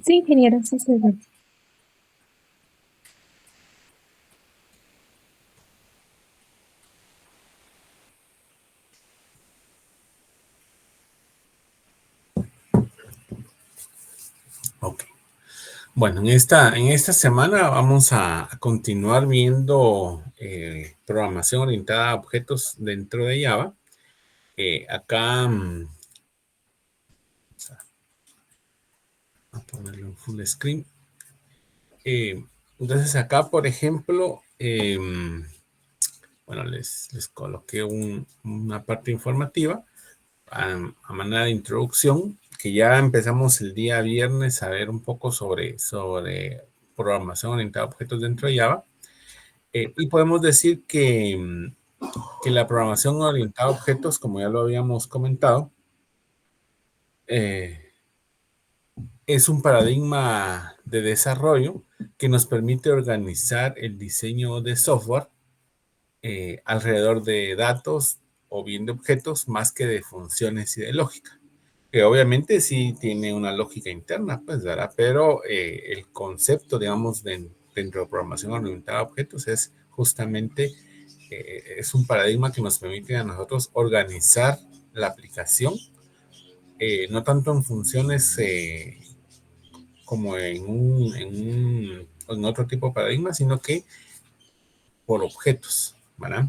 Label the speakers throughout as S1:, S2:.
S1: Sí, ingeniero, sí, sí, sí.
S2: Ok. Bueno, en esta semana vamos a continuar viendo programación orientada a objetos dentro de Java. Acá, a ponerlo en full screen. Entonces acá, por ejemplo, bueno, les coloqué una parte informativa a manera de introducción, que ya empezamos el día viernes a ver un poco sobre programación orientada a objetos dentro de Java. Y podemos decir que la programación orientada a objetos, como ya lo habíamos comentado, es un paradigma de desarrollo que nos permite organizar el diseño de software alrededor de datos o bien de objetos más que de funciones y de lógica. Que obviamente sí tiene una lógica interna, pues, ¿verdad? Pero el concepto, digamos, dentro de programación orientada a objetos es justamente, es un paradigma que nos permite a nosotros organizar la aplicación, no tanto en funciones como en otro tipo de paradigma, sino que por objetos, ¿verdad?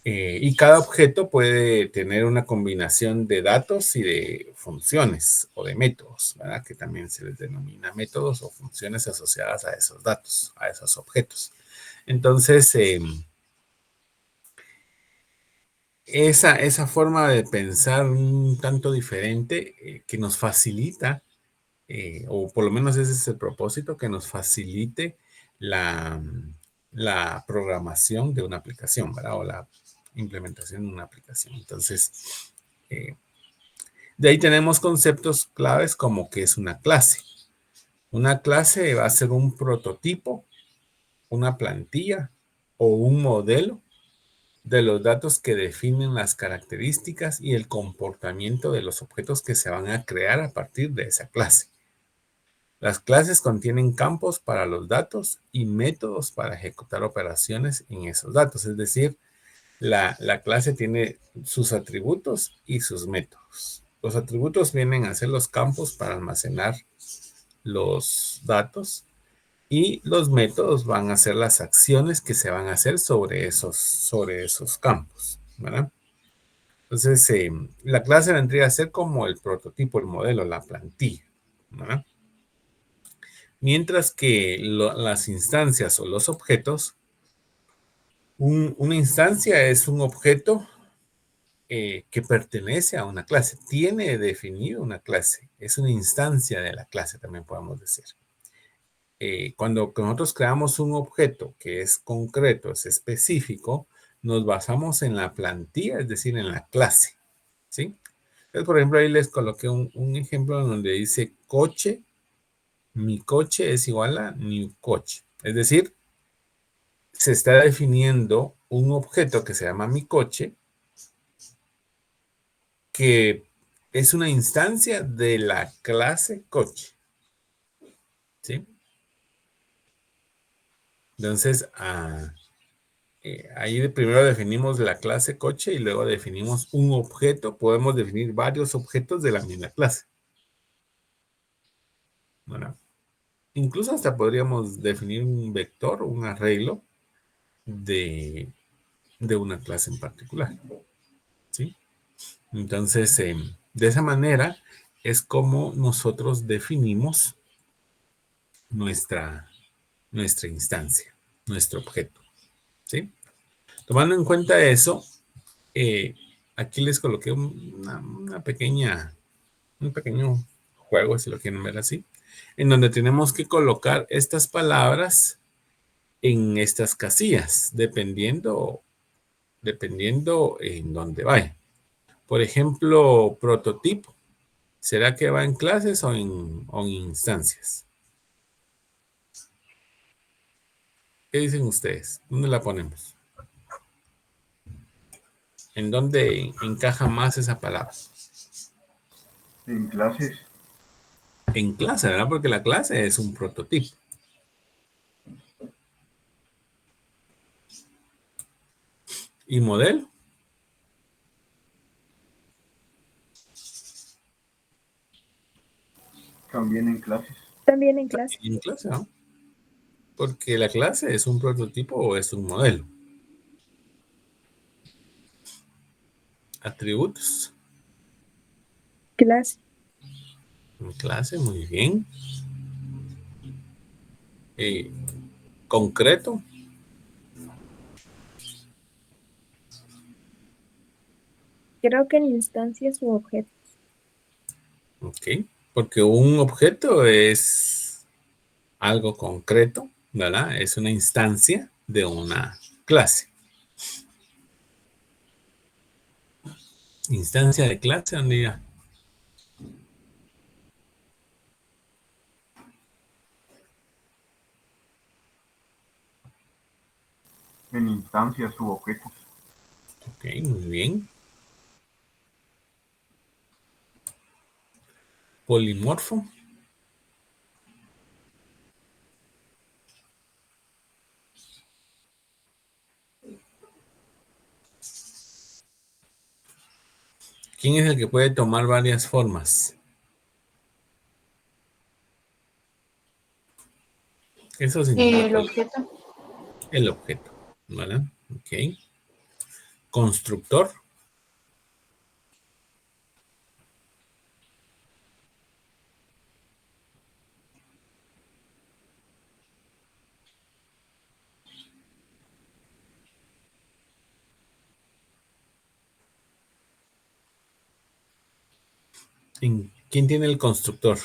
S2: Y cada objeto puede tener una combinación de datos y de funciones o de métodos, ¿verdad? Que también se les denomina métodos o funciones asociadas a esos datos, a esos objetos. Entonces, esa forma de pensar un tanto diferente que nos facilita, o por lo menos ese es el propósito, que nos facilite la, la programación de una aplicación, ¿verdad? O la implementación de una aplicación. Entonces, eh, de ahí tenemos conceptos claves como que es una clase. Una clase va a ser un prototipo, una plantilla o un modelo de los datos que definen las características y el comportamiento de los objetos que se van a crear a partir de esa clase. Las clases contienen campos para los datos y métodos para ejecutar operaciones en esos datos. Es decir, la clase tiene sus atributos y sus métodos. Los atributos vienen a ser los campos para almacenar los datos y los métodos van a ser las acciones que se van a hacer sobre esos campos, ¿verdad? Entonces, la clase vendría a ser como el prototipo, el modelo, la plantilla, ¿verdad? Mientras que las instancias o los objetos, una instancia es un objeto que pertenece a una clase, tiene definido una clase, es una instancia de la clase, también podemos decir. Cuando nosotros creamos un objeto que es concreto, es específico, nos basamos en la plantilla, es decir, en la clase, ¿sí? Entonces, por ejemplo, ahí les coloqué un ejemplo donde dice coche, mi coche es igual a new coche. Es decir, se está definiendo un objeto que se llama mi coche, que es una instancia de la clase coche, ¿sí? Entonces, ahí primero definimos la clase coche y luego definimos un objeto. Podemos definir varios objetos de la misma clase. Bueno, incluso hasta podríamos definir un vector, un arreglo de, de una clase en particular, ¿sí? Entonces, de esa manera es como nosotros definimos nuestra, nuestra instancia, nuestro objeto, ¿sí? Tomando en cuenta eso, eh, aquí les coloqué una pequeña, un pequeño juego, si lo quieren ver así, en donde tenemos que colocar estas palabras en estas casillas, dependiendo en dónde vaya. Por ejemplo, prototipo. ¿Será que va en clases o en instancias? ¿Qué dicen ustedes? ¿Dónde la ponemos? ¿En dónde encaja más esa palabra?
S3: En clases.
S2: en clase, ¿verdad? Porque la clase es un prototipo. ¿Y modelo?
S1: También en clases.
S3: También en clase.
S2: En clase, ¿no? Porque la clase es un prototipo o es un modelo. Atributos.
S3: Clase.
S2: En clase, muy bien. Concreto.
S3: Creo que en instancias u objetos.
S2: Ok. Porque un objeto es algo concreto, ¿verdad? Es una instancia de una clase. Instancia de clase, ¿dónde diga?
S1: En instancias u objetos.
S2: Ok, muy bien. Polimorfo. ¿Quién es el que puede tomar varias formas? Eso significa
S4: El objeto.
S2: el objeto, ¿verdad? Ok. Constructor. ¿Quién tiene el constructor?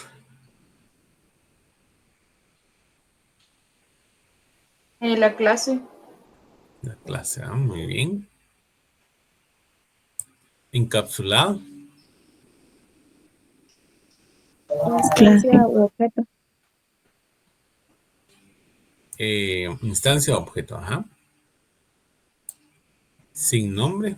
S4: La clase.
S2: La clase, muy bien. Encapsulado.
S3: Instancia u objeto.
S2: Instancia objeto, ajá. Sin nombre.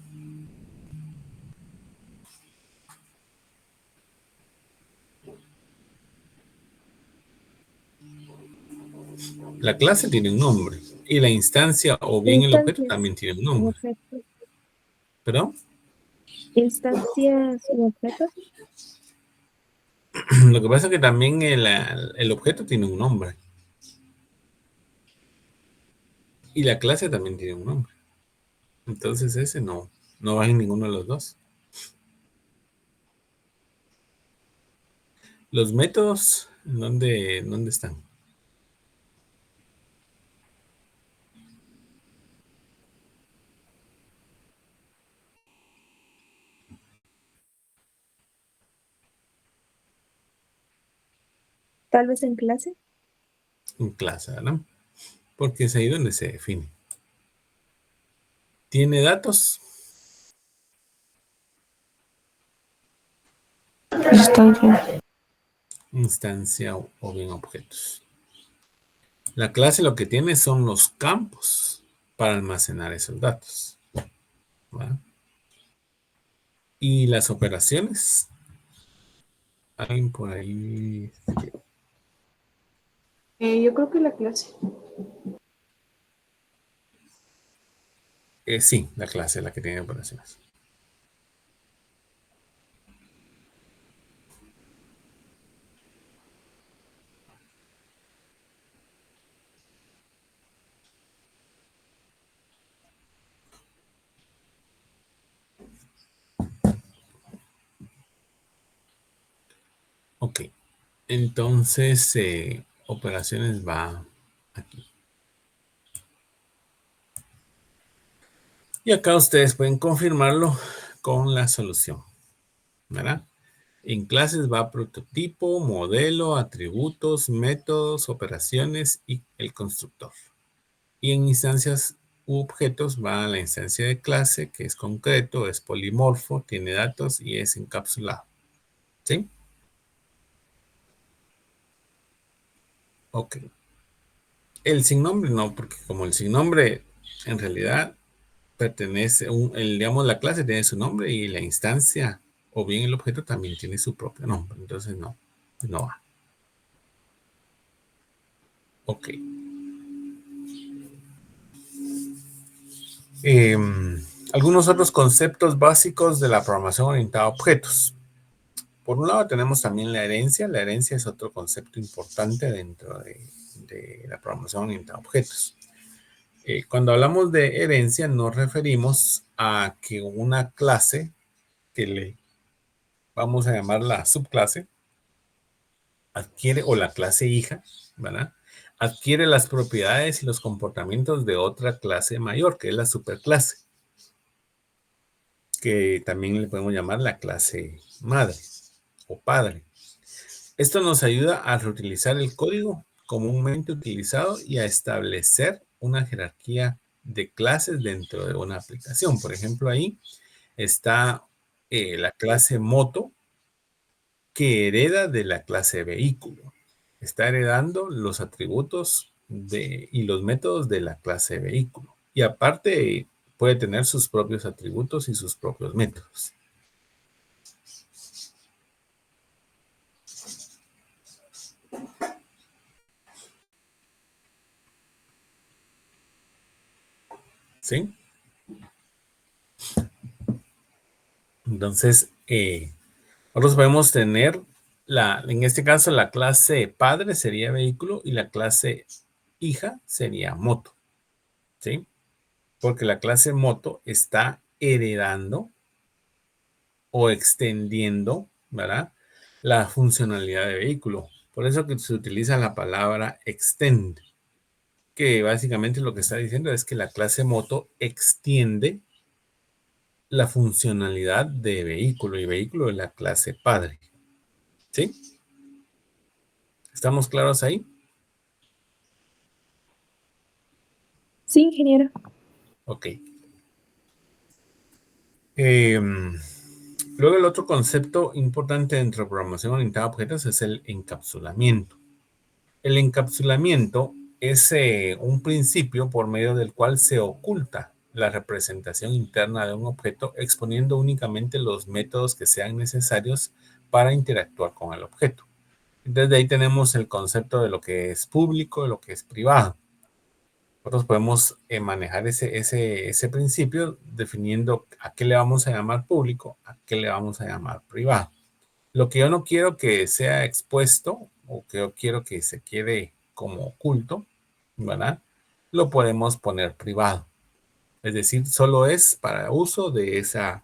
S2: La clase tiene un nombre. Y la instancia o bien el objeto
S3: Instancias
S2: también tiene un
S3: u
S2: nombre.
S3: objetos.
S2: ¿Perdón?
S3: Instancias u objetos.
S2: Lo que pasa es que también el objeto tiene un nombre. Y la clase también tiene un nombre. Entonces ese no va en ninguno de los dos. Los métodos, ¿dónde están?
S3: Tal vez en clase.
S2: En clase, ¿verdad? Porque es ahí donde se define. ¿Tiene datos?
S4: Instancia.
S2: Instancia o bien objetos. La clase lo que tiene son los campos para almacenar esos datos, ¿verdad? Y las operaciones. Alguien por ahí.
S4: Yo creo que la clase.
S2: Sí, la clase es la que tiene operaciones. Ok. Entonces, operaciones va aquí. Y acá ustedes pueden confirmarlo con la solución, ¿verdad? En clases va prototipo, modelo, atributos, métodos, operaciones y el constructor. Y en instancias u objetos va la instancia de clase, que es concreto, es polimorfo, tiene datos y es encapsulado. ¿Sí? Ok. El sin nombre no, porque como el sin nombre en realidad pertenece, digamos, la clase tiene su nombre y la instancia o bien el objeto también tiene su propio nombre. Entonces no va. Ok. Algunos otros conceptos básicos de la programación orientada a objetos. Por un lado tenemos también la herencia. La herencia es otro concepto importante dentro de la programación orientada a objetos. Cuando hablamos de herencia nos referimos a que una clase que le vamos a llamar la subclase adquiere, o la clase hija, ¿verdad? Adquiere las propiedades y los comportamientos de otra clase mayor, que es la superclase, que también le podemos llamar la clase madre o padre. Esto nos ayuda a reutilizar el código comúnmente utilizado y a establecer una jerarquía de clases dentro de una aplicación. Por ejemplo, ahí está la clase moto, que hereda de la clase vehículo. Está heredando los atributos y los métodos de la clase vehículo. Y aparte puede tener sus propios atributos y sus propios métodos. ¿Sí? Entonces, nosotros podemos tener, en este caso, la clase padre sería vehículo y la clase hija sería moto. ¿Sí? Porque la clase moto está heredando o extendiendo, ¿verdad?, la funcionalidad de vehículo. Por eso que se utiliza la palabra extend, que básicamente lo que está diciendo es que la clase moto extiende la funcionalidad de vehículo, y vehículo es la clase padre. ¿Sí? ¿Estamos claros ahí?
S3: Sí, ingeniero.
S2: Ok. Luego el otro concepto importante dentro de programación orientada a objetos es el encapsulamiento. El encapsulamiento es un principio por medio del cual se oculta la representación interna de un objeto, exponiendo únicamente los métodos que sean necesarios para interactuar con el objeto. Desde ahí tenemos el concepto de lo que es público, de lo que es privado. Nosotros podemos manejar ese principio definiendo a qué le vamos a llamar público, a qué le vamos a llamar privado. Lo que yo no quiero que sea expuesto, o que yo quiero que se quede como oculto, ¿verdad?, lo podemos poner privado. Es decir, solo es para uso de esa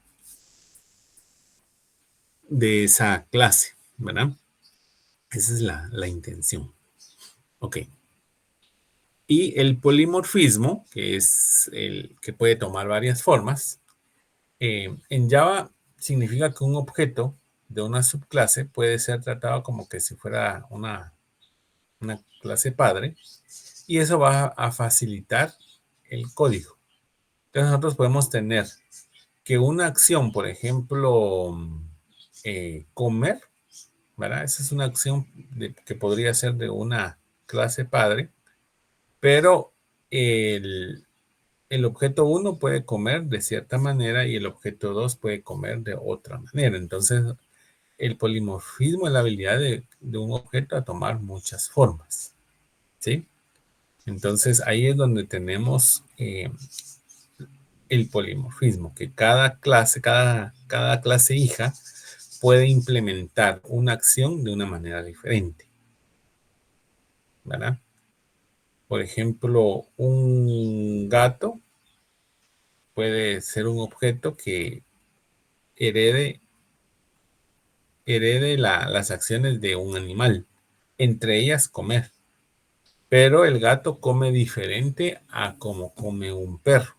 S2: clase, ¿verdad? Esa es la intención. Ok. Y el polimorfismo, que es el que puede tomar varias formas, en Java significa que un objeto de una subclase puede ser tratado como que si fuera una clase padre, y eso va a facilitar el código. Entonces nosotros podemos tener que una acción, por ejemplo, comer, ¿verdad? Esa es una acción que podría ser de una clase padre, pero el objeto 1 puede comer de cierta manera y el objeto 2 puede comer de otra manera. Entonces, el polimorfismo es la habilidad de un objeto a tomar muchas formas, ¿sí? Entonces, ahí es donde tenemos el polimorfismo, que cada clase hija puede implementar una acción de una manera diferente, ¿verdad? Por ejemplo, un gato puede ser un objeto que herede las acciones de un animal, entre ellas comer. Pero el gato come diferente a como come un perro,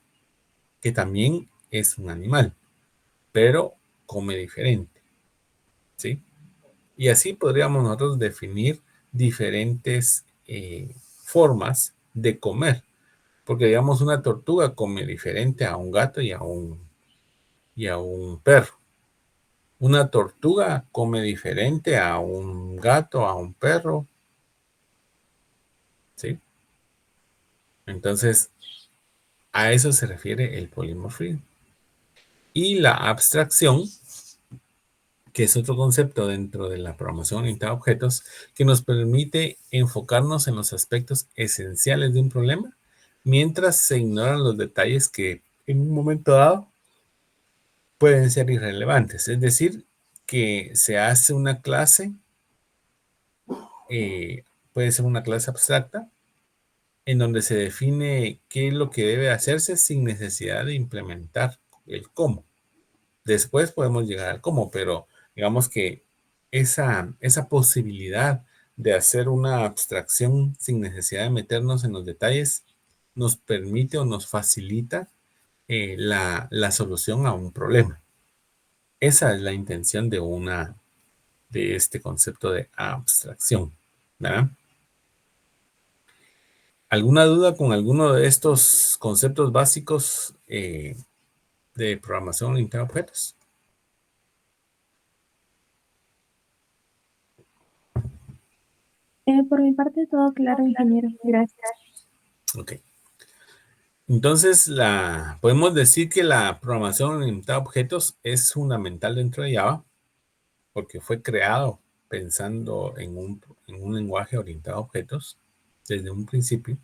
S2: que también es un animal, pero come diferente, ¿sí? Y así podríamos nosotros definir diferentes formas de comer, porque digamos una tortuga come diferente a un gato y a un perro. Una tortuga come diferente a un gato, a un perro, ¿sí? Entonces, a eso se refiere el polimorfismo. Y la abstracción que es otro concepto dentro de la programación orientada a objetos, que nos permite enfocarnos en los aspectos esenciales de un problema, mientras se ignoran los detalles que en un momento dado pueden ser irrelevantes. Es decir, que se hace una clase, puede ser una clase abstracta, en donde se define qué es lo que debe hacerse sin necesidad de implementar el cómo. Después podemos llegar al cómo, pero digamos que esa posibilidad de hacer una abstracción sin necesidad de meternos en los detalles nos permite o nos facilita la solución a un problema. Esa es la intención de este concepto de abstracción, ¿verdad? ¿Alguna duda con alguno de estos conceptos básicos de programación orientada a objetos?
S3: Por mi parte, todo claro, ingeniero. Gracias.
S2: Ok. Entonces, podemos decir que la programación orientada a objetos es fundamental dentro de Java porque fue creado pensando en un lenguaje orientado a objetos desde un principio,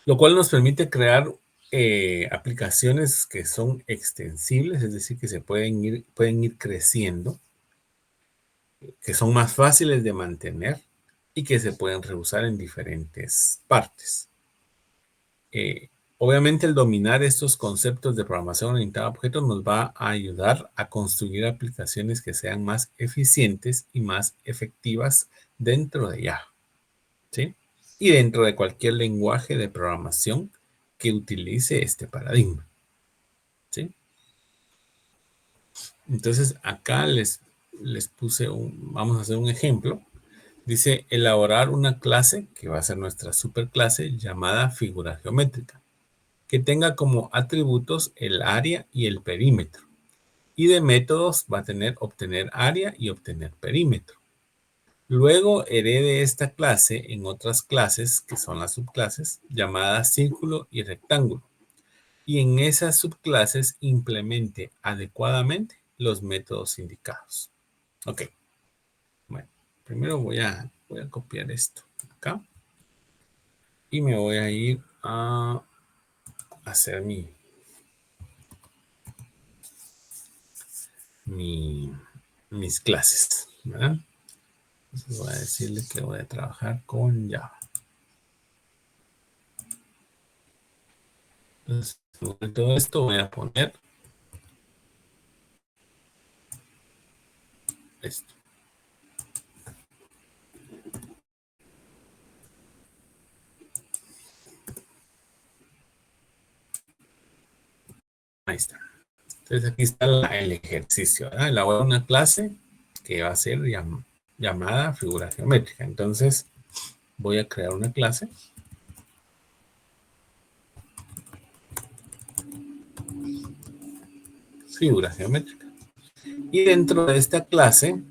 S2: lo cual nos permite crear aplicaciones que son extensibles, es decir, que pueden ir creciendo, que son más fáciles de mantener y que se pueden reusar en diferentes partes. Obviamente el dominar estos conceptos de programación orientada a objetos nos va a ayudar a construir aplicaciones que sean más eficientes y más efectivas dentro de Java, ¿sí? Y dentro de cualquier lenguaje de programación que utilice este paradigma, ¿sí? Entonces acá les puse vamos a hacer un ejemplo. Dice elaborar una clase que va a ser nuestra superclase llamada figura geométrica, que tenga como atributos el área y el perímetro. Y de métodos va a tener obtener área y obtener perímetro. Luego herede esta clase en otras clases, que son las subclases, llamadas círculo y rectángulo. Y en esas subclases implemente adecuadamente los métodos indicados. Ok. Bueno, primero voy a copiar esto acá. Y me voy a ir a hacer mis clases, ¿verdad? Entonces voy a decirle que voy a trabajar con Java. Entonces, en todo esto voy a poner esto. Ahí está. Entonces aquí está el ejercicio, ¿verdad? Elaborar una clase que va a ser llamada figura geométrica. Entonces voy a crear una clase. Figura geométrica. Y dentro de esta clase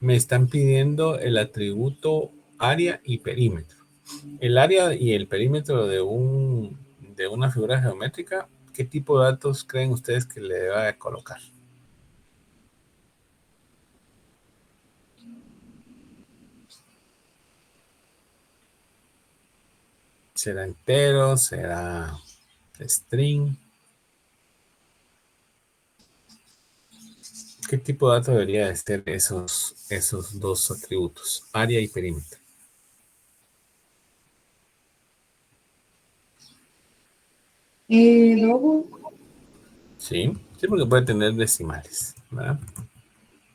S2: me están pidiendo el atributo área y perímetro. El área y el perímetro de una figura geométrica, ¿qué tipo de datos creen ustedes que le deba de colocar? ¿Será entero? ¿Será string? ¿Qué tipo de datos debería de ser esos dos atributos, área y perímetro?
S4: Luego,
S2: Sí, porque puede tener decimales, ¿verdad?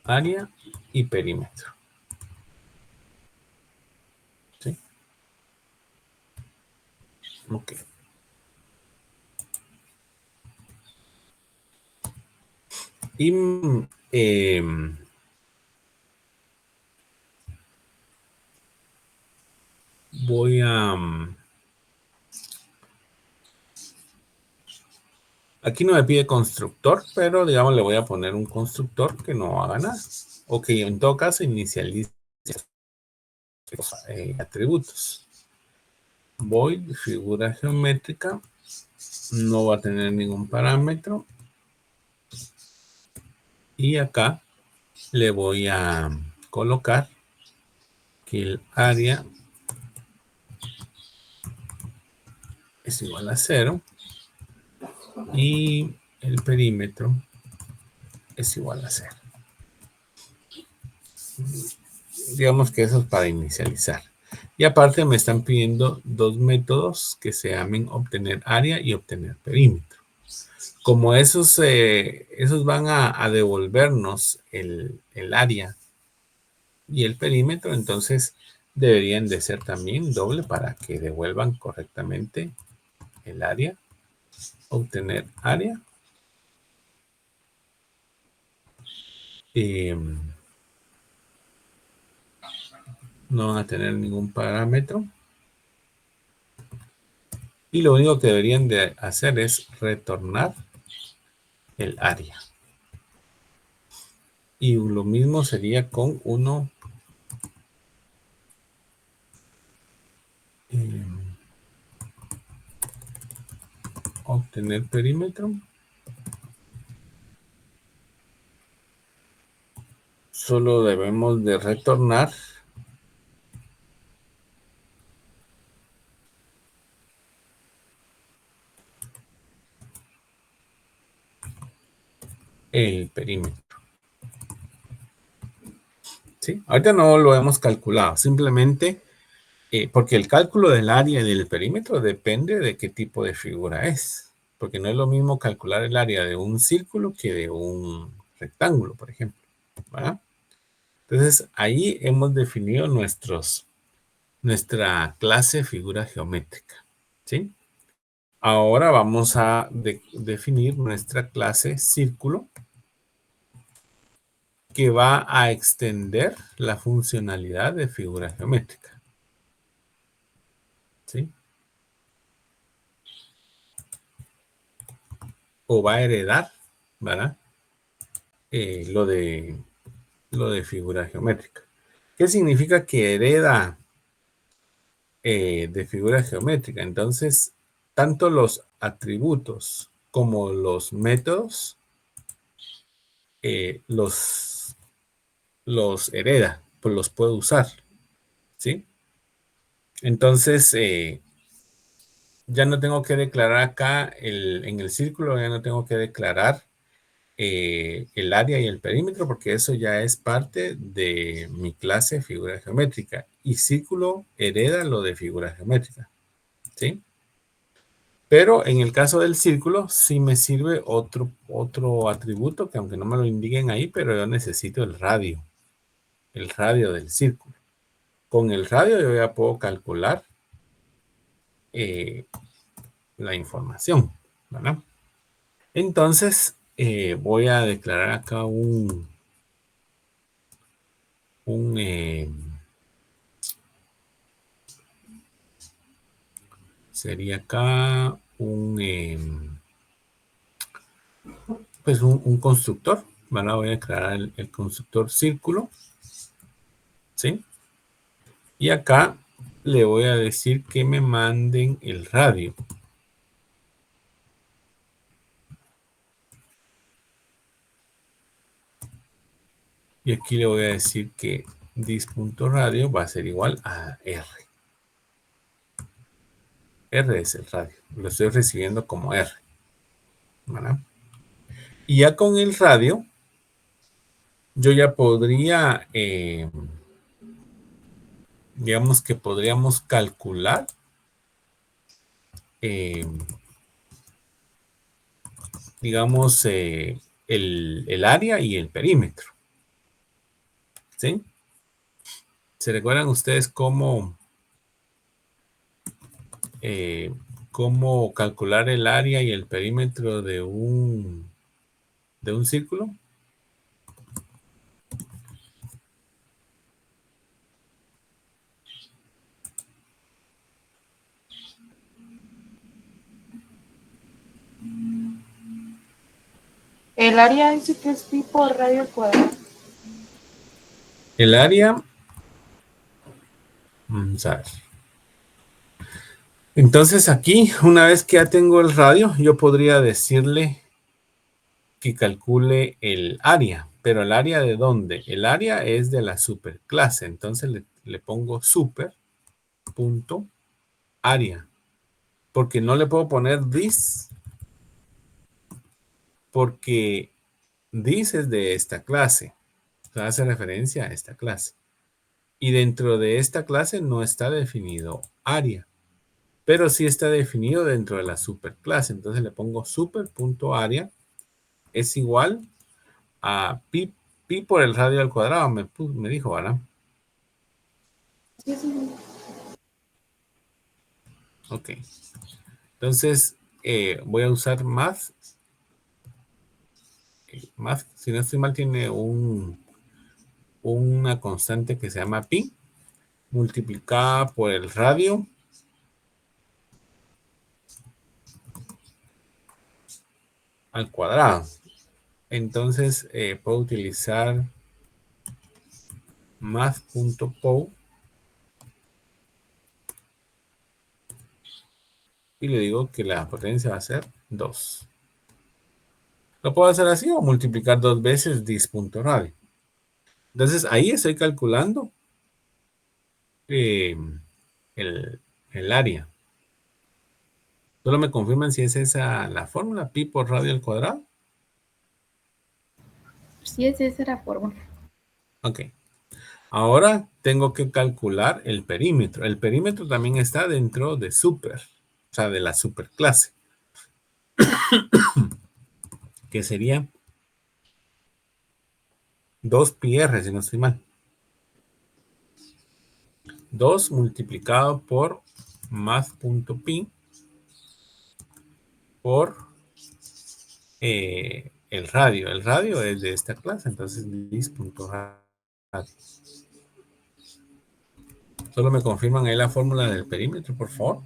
S2: Área y perímetro. ¿Sí? Ok. Y voy a... Aquí no me pide constructor, pero digamos le voy a poner un constructor que no haga nada. O que en todo caso inicialice atributos. Void, figura geométrica, no va a tener ningún parámetro. Y acá le voy a colocar que el área es igual a 0 y el perímetro es igual a 0. Digamos que eso es para inicializar. Y aparte me están pidiendo dos métodos que se llamen obtener área y obtener perímetro. Como esos van a devolvernos el área y el perímetro, entonces deberían de ser también doble para que devuelvan correctamente el área, obtener área. No van a tener ningún parámetro. Y lo único que deberían de hacer es retornar el área. Y lo mismo sería con uno. Obtener perímetro. Solo debemos de retornar el perímetro. ¿Sí? Ahorita no lo hemos calculado, simplemente porque el cálculo del área y del perímetro depende de qué tipo de figura es. Porque no es lo mismo calcular el área de un círculo que de un rectángulo, por ejemplo. ¿Verdad? Entonces, ahí hemos definido nuestra clase figura geométrica. ¿Sí? Ahora vamos a definir nuestra clase círculo, que va a extender la funcionalidad de figura geométrica. ¿Sí? O va a heredar, ¿verdad? Lo de figura geométrica. ¿Qué significa que hereda de figura geométrica? Entonces, tanto los atributos como los métodos los hereda, pues los puede usar. ¿Sí? Entonces, ya no tengo que declarar acá en el círculo, ya no tengo que declarar el área y el perímetro, porque eso ya es parte de mi clase figura geométrica. Y círculo hereda lo de figura geométrica. ¿Sí? Pero en el caso del círculo, sí me sirve otro atributo, que aunque no me lo indiquen ahí, pero yo necesito el radio del círculo. Con el radio yo ya puedo calcular la información, ¿verdad? Entonces, voy a declarar acá sería acá pues un constructor, ¿verdad? Voy a declarar el constructor círculo, ¿sí? Y acá le voy a decir que me manden el radio. Y aquí le voy a decir que dis.radio va a ser igual a R. R es el radio. Lo estoy recibiendo como R. ¿Verdad? Y ya con el radio, yo ya podría, digamos que podríamos calcular digamos, el área y el perímetro. ¿Sí? ¿Se recuerdan ustedes cómo calcular el área y el perímetro de un círculo?
S4: El área dice que es tipo radio al cuadrado.
S2: El área, vamos a ver. Entonces aquí, una vez que ya tengo el radio, yo podría decirle que calcule el área. ¿Pero el área de dónde? El área es de la superclase. Entonces le pongo super.área. Porque no le puedo poner this. Porque this es de esta clase. O sea, hace referencia a esta clase. Y dentro de esta clase no está definido área. Pero sí está definido dentro de la superclase. Entonces le pongo super.área es igual a pi por el radio al cuadrado. Me dijo, ¿verdad?
S4: Sí, señor.
S2: Ok. Entonces voy a usar math. Math, si no estoy mal, tiene una constante que se llama pi multiplicada por el radio al cuadrado. Entonces puedo utilizar math.pow y le digo que la potencia va a ser 2. Lo puedo hacer así o multiplicar 2 veces dis.radio. Entonces ahí estoy calculando el área. Solo me confirman si es esa la fórmula, pi por radio al cuadrado.
S5: Sí, es esa la fórmula.
S2: Ok. Ahora tengo que calcular el perímetro. El perímetro también está dentro de super, o sea, de la superclase. Que sería 2πr, si no estoy mal. 2 multiplicado por math.pi por el radio. El radio es de esta clase, entonces dis.radio. Solo me confirman ahí la fórmula del perímetro, por favor.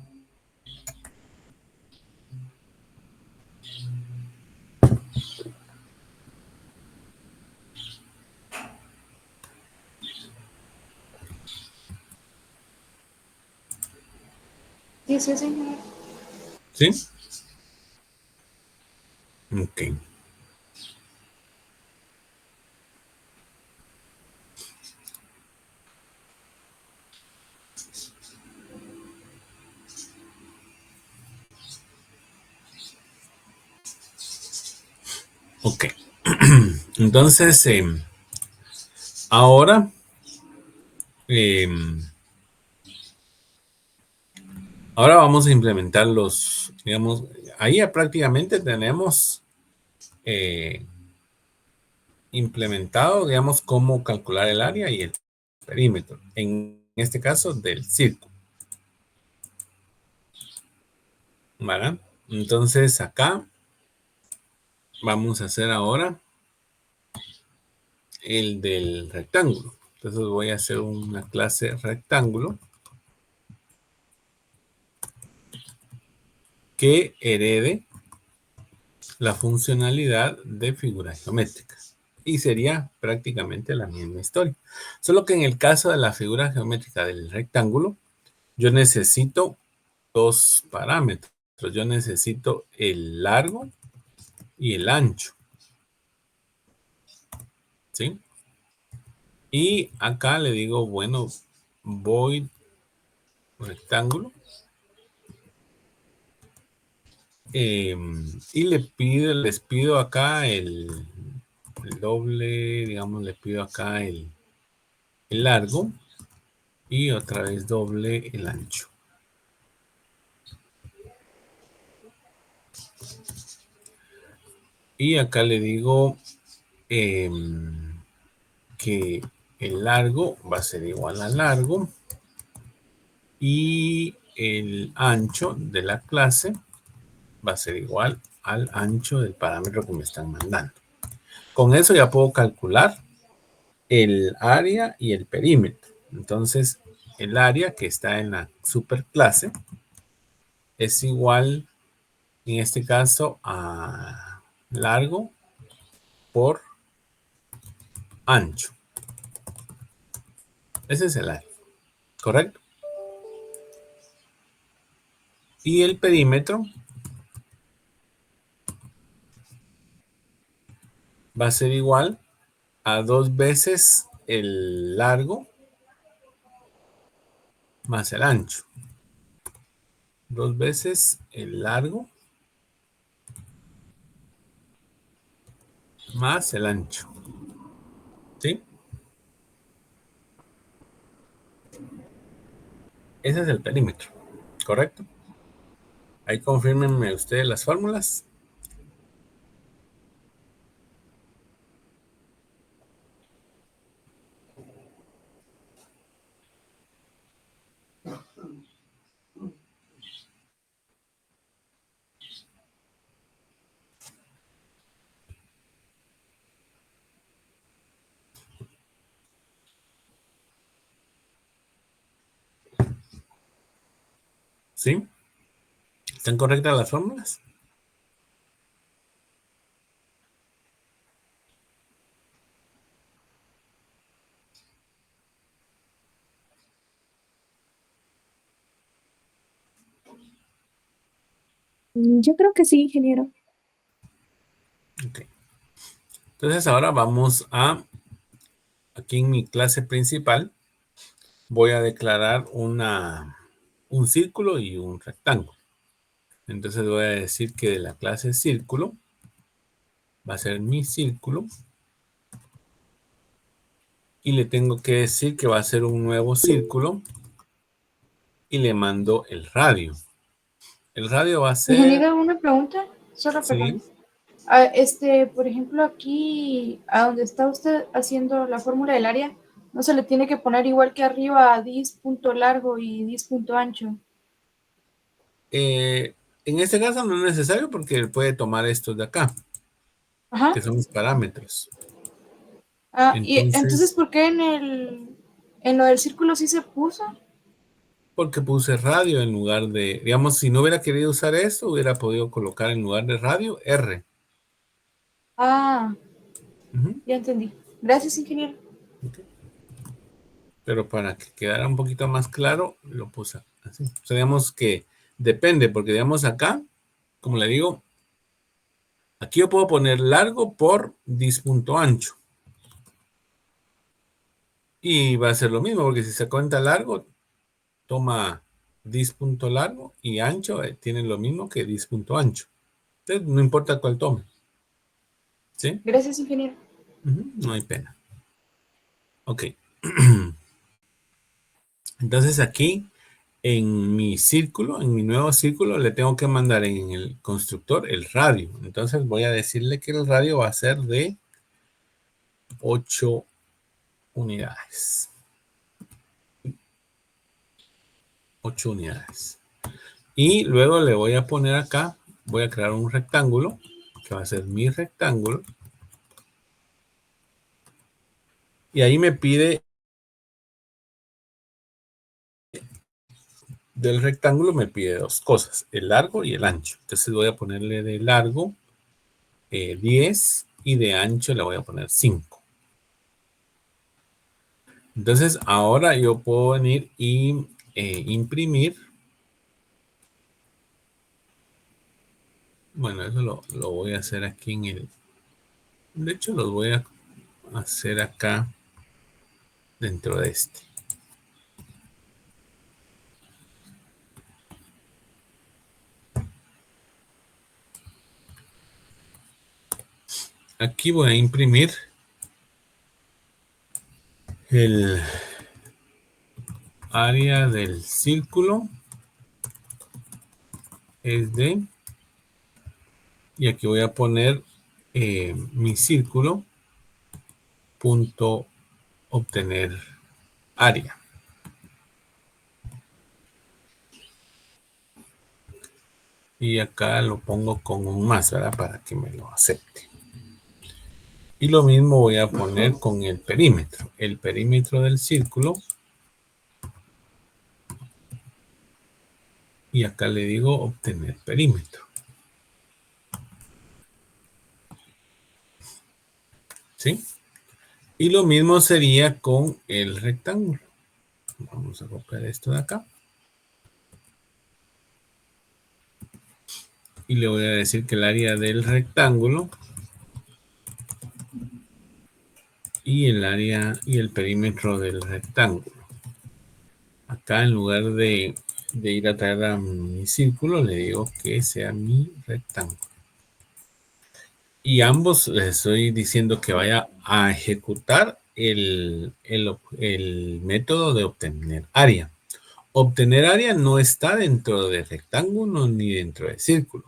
S4: Sí, sí, señor.
S2: ¿Sí? Ok. Ok. Entonces, ahora, ahora vamos a implementar los, digamos, ahí ya prácticamente tenemos implementado, digamos, cómo calcular el área y el perímetro. En este caso, del círculo. ¿Vale? Entonces, acá vamos a hacer ahora el del rectángulo. Entonces voy a hacer una clase rectángulo que herede la funcionalidad de figuras geométricas. Y sería prácticamente la misma historia. Solo que en el caso de la figura geométrica del rectángulo, yo necesito dos parámetros. Yo necesito el largo y el ancho. ¿Sí? Y acá le digo, bueno, void rectángulo. Y les pido acá el doble, digamos, les pido acá el largo y otra vez doble el ancho. Y acá le digo que el largo va a ser igual a largo y el ancho de la clase va a ser igual al ancho del parámetro que me están mandando. Con eso ya puedo calcular el área y el perímetro. Entonces, el área que está en la superclase es igual, en este caso, a largo por ancho. Ese es el área, ¿correcto? Y el perímetro va a ser igual a 2 veces el largo más el ancho. 2 veces el largo más el ancho. ¿Sí? Ese es el perímetro, ¿correcto? Ahí confírmenme ustedes las fórmulas. ¿Sí? ¿Están correctas las fórmulas?
S3: Yo creo que sí, ingeniero.
S2: Ok. Entonces ahora vamos a, aquí en mi clase principal, voy a declarar un círculo y un rectángulo. Entonces voy a decir que de la clase círculo va a ser mi círculo. Y le tengo que decir que va a ser un nuevo círculo. Y le mando el radio. El radio va a ser...
S4: Ingeniero, una pregunta, solo perdón.
S2: Sí.
S4: Por ejemplo, aquí, a donde está usted haciendo la fórmula del área, no se le tiene que poner igual que arriba dis punto largo y dis punto ancho.
S2: En este caso no es necesario porque él puede tomar estos de acá,
S4: Ajá.
S2: que son los parámetros.
S4: Y entonces,
S2: Entonces,
S4: ¿por qué en lo del círculo sí se puso?
S2: porque puse radio en lugar de, digamos, si no hubiera querido usar esto, hubiera podido colocar en lugar de radio, R.
S4: Ah,
S2: Ujú.
S4: ya entendí. Gracias, ingeniero.
S2: Pero para que quedara un poquito más claro, lo puse así. O sea, digamos que depende, porque digamos acá, como le digo, aquí yo puedo poner largo por dis punto ancho. Y va a ser lo mismo, porque si se cuenta largo, toma dis punto largo y ancho, tiene lo mismo que dis punto ancho. Entonces, no importa cuál tome. ¿Sí?
S4: Gracias, ingeniero.
S2: No hay pena. Ok. Entonces aquí, en mi círculo, en mi nuevo círculo, le tengo que mandar en el constructor el radio. Entonces voy a decirle que el radio va a ser de 8 unidades. 8 unidades. Y luego le voy a poner acá, voy a crear un rectángulo, que va a ser mi rectángulo. Y ahí me pide, del rectángulo me pide dos cosas, el largo y el ancho. Entonces voy a ponerle de largo 10 y de ancho le voy a poner 5. Entonces ahora yo puedo venir y imprimir. Bueno, eso lo voy a hacer aquí en el... De hecho, los voy a hacer acá dentro de este. Aquí voy a imprimir el área del círculo. Es de... Y aquí voy a poner mi círculo. Punto obtener área. Y acá lo pongo con un más, ¿verdad? Para que me lo acepte. Y lo mismo voy a poner con el perímetro. El perímetro del círculo. Y acá le digo obtener perímetro. ¿Sí? Y lo mismo sería con el rectángulo. Vamos a copiar esto de acá. Y le voy a decir que el área del rectángulo y el área y el perímetro del rectángulo. Acá en lugar de ir a traer a mi círculo, le digo que sea mi rectángulo. Y ambos les estoy diciendo que vaya a ejecutar el método de obtener área. Obtener área no está dentro de rectángulo ni dentro de círculo,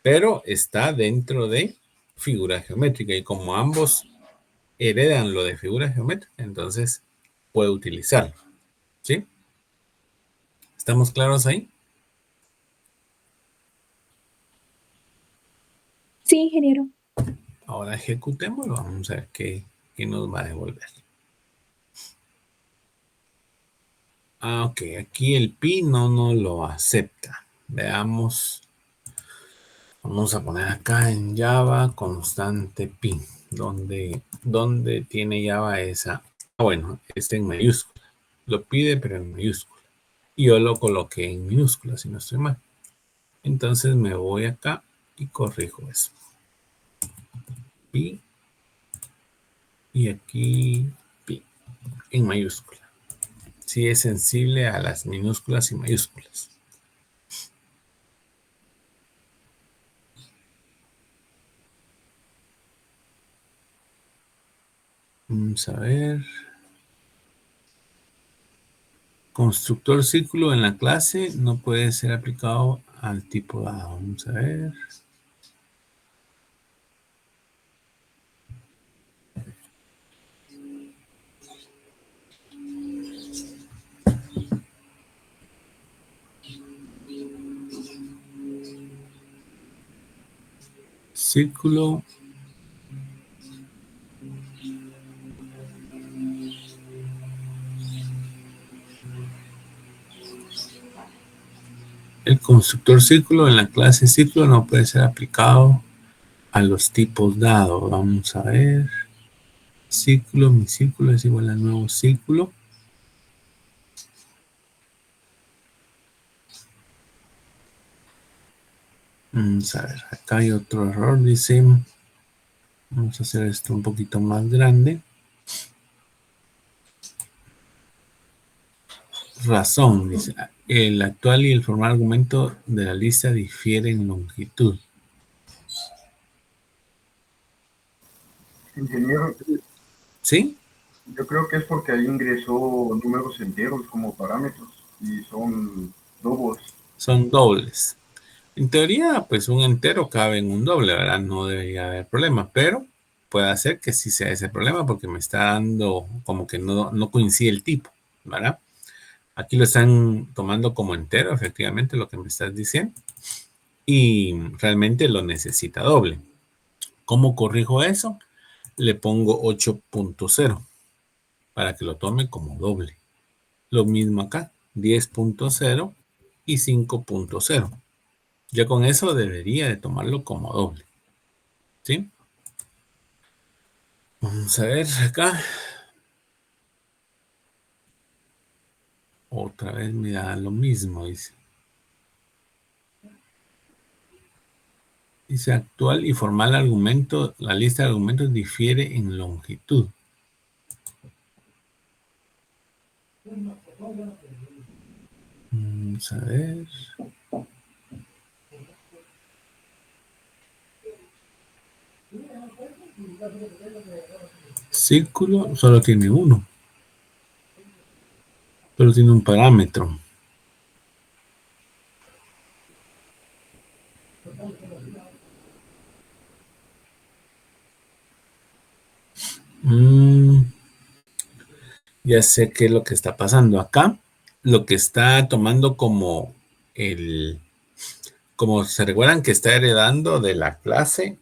S2: pero está dentro de figura geométrica. Y como ambos heredan lo de figura geométrica, entonces puedo utilizarlo. ¿Sí? ¿Estamos claros ahí?
S3: Sí, ingeniero.
S2: Ahora ejecutémoslo. Vamos a ver qué nos va a devolver. Ok, aquí el pi no nos lo acepta. Veamos. Vamos a poner acá en Java constante pi. ¿Dónde tiene Java esa? Bueno, en mayúscula. Lo pide, pero en mayúscula. Y yo lo coloqué en minúscula, si no estoy mal. Entonces me voy acá y corrijo eso. Pi. Y aquí pi. En mayúscula. Sí es sensible a las minúsculas y mayúsculas. Vamos a ver. Constructor círculo en la clase no puede ser aplicado al tipo dado. Vamos a ver. Círculo. El constructor círculo en la clase círculo no puede ser aplicado a los tipos dados. Vamos a ver. Círculo, mi círculo es igual a nuevo círculo. Vamos a ver, acá hay otro error, dice. Vamos a hacer esto un poquito más grande. Razón, dice. El actual y el formal argumento de la lista difieren en longitud.
S1: Ingeniero,
S2: ¿Sí?
S1: yo creo que es porque ahí ingresó números enteros como parámetros y son dobos.
S2: Son dobles. En teoría, pues un entero cabe en un doble, ¿verdad? No debería haber problema, pero puede ser que sí sea ese problema porque me está dando como que no coincide el tipo, ¿verdad? Aquí lo están tomando como entero, efectivamente, lo que me estás diciendo. Y realmente lo necesita doble. ¿Cómo corrijo eso? Le pongo 8.0 para que lo tome como doble. Lo mismo acá, 10.0 y 5.0. Ya con eso debería de tomarlo como doble. ¿Sí? Vamos a ver acá. Otra vez me da lo mismo, dice. Dice actual y formal argumento. La lista de argumentos difiere en longitud. Vamos a ver. Círculo solo tiene uno. Solo tiene un parámetro. Ya sé qué es lo que está pasando acá. Lo que está tomando como como se recuerdan que está heredando de la clase,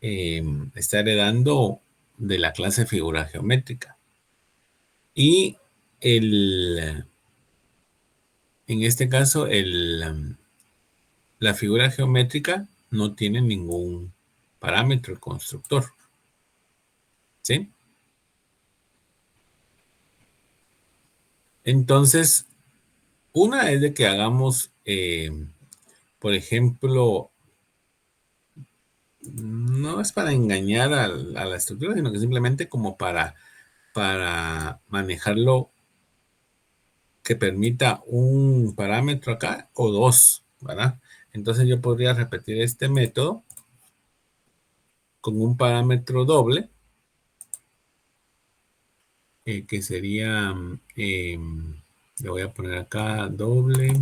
S2: está heredando de la clase figura geométrica. Y en este caso, la figura geométrica no tiene ningún parámetro, el constructor. ¿Sí? Entonces, una es de que hagamos, por ejemplo, no es para engañar a la estructura, sino que simplemente como para para manejarlo que permita un parámetro acá o dos, ¿verdad? Entonces yo podría repetir este método con un parámetro doble, que sería, le voy a poner acá doble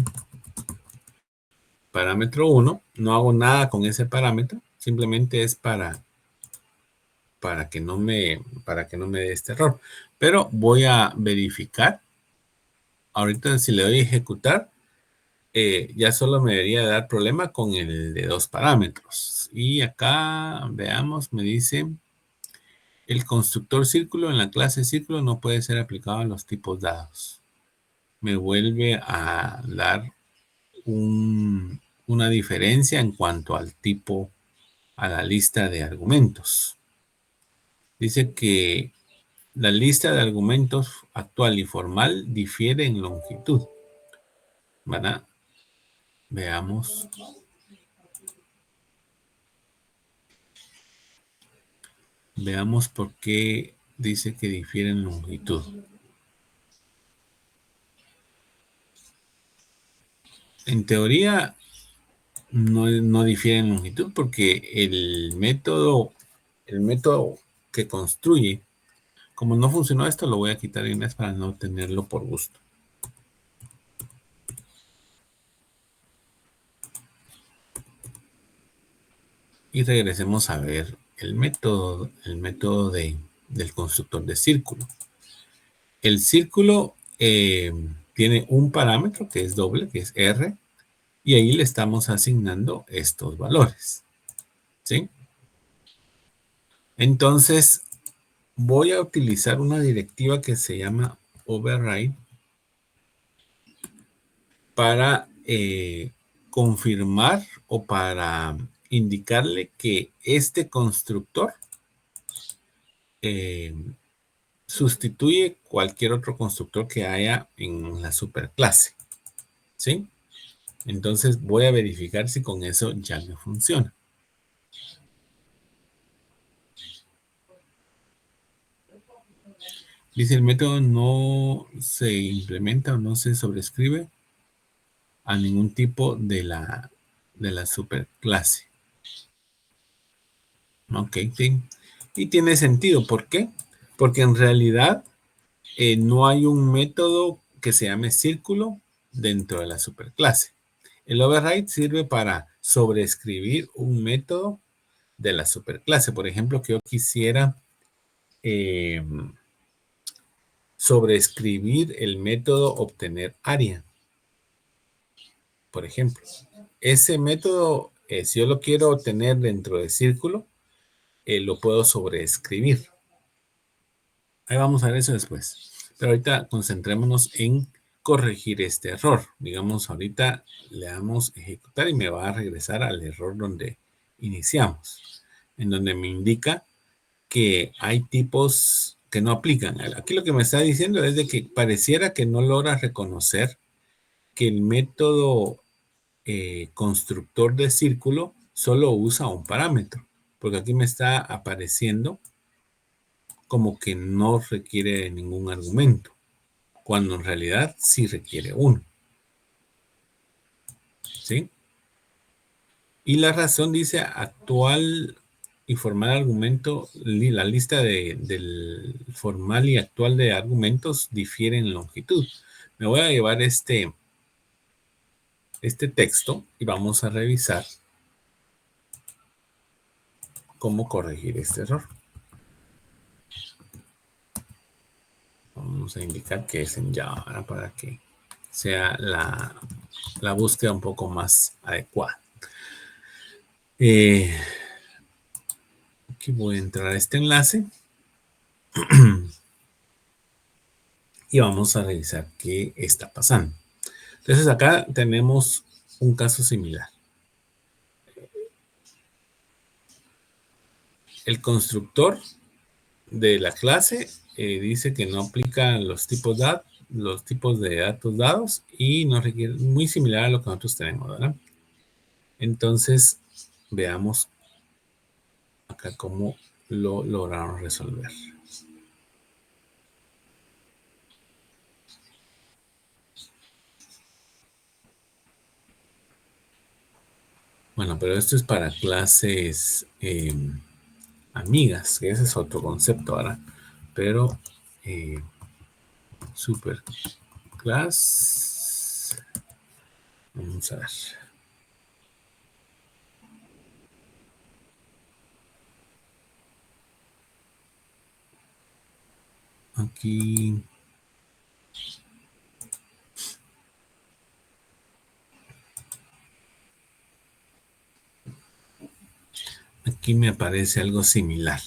S2: parámetro 1. No hago nada con ese parámetro, simplemente es para que no me dé este error. Pero voy a verificar. Ahorita si le doy a ejecutar, ya solo me debería dar problema con el de 2 parámetros. Y acá, veamos, me dice, el constructor círculo en la clase círculo no puede ser aplicado a los tipos dados. Me vuelve a dar una diferencia en cuanto al tipo, a la lista de argumentos. Dice que la lista de argumentos actual y formal difiere en longitud. ¿Verdad? Veamos. Veamos por qué dice que difiere en longitud. En teoría, no difiere en longitud porque el método que construye, como no funcionó esto, lo voy a quitar de una vez para no tenerlo por gusto. Y regresemos a ver el método del constructor de círculo. El círculo tiene un parámetro que es doble, que es R, y ahí le estamos asignando estos valores. ¿Sí? Entonces, voy a utilizar una directiva que se llama override para confirmar o para indicarle que este constructor sustituye cualquier otro constructor que haya en la superclase. ¿Sí? Entonces voy a verificar si con eso ya me funciona. Dice el método no se implementa o no se sobrescribe a ningún tipo de la superclase. Ok, sí. Y tiene sentido. ¿Por qué? Porque en realidad no hay un método que se llame círculo dentro de la superclase. El override sirve para sobreescribir un método de la superclase. Por ejemplo, que yo quisiera sobreescribir el método obtener área. Por ejemplo, ese método, si yo lo quiero obtener dentro de círculo, lo puedo sobreescribir. Ahí vamos a ver eso después. Pero ahorita concentrémonos en corregir este error. Digamos, ahorita le damos ejecutar y me va a regresar al error donde iniciamos, en donde me indica que hay tipos que no aplican. Aquí lo que me está diciendo es de que pareciera que no logra reconocer que el método constructor de círculo solo usa un parámetro, porque aquí me está apareciendo como que no requiere ningún argumento, cuando en realidad sí requiere uno. ¿Sí? Y la razón dice actual y formal argumento, la lista del formal y actual de argumentos difiere en longitud. Me voy a llevar este texto y vamos a revisar cómo corregir este error. Vamos a indicar que es en Java para que sea la búsqueda un poco más adecuada. Aquí voy a entrar a este enlace y vamos a revisar qué está pasando. Entonces acá tenemos un caso similar. El constructor de la clase dice que no aplica los tipos de datos dados y no requiere, muy similar a lo que nosotros tenemos, ¿verdad? Entonces, veamos acá cómo lo lograron resolver. Bueno, pero esto es para clases amigas, que ese es otro concepto ahora. Pero superclass, vamos a ver. Aquí me aparece algo similar.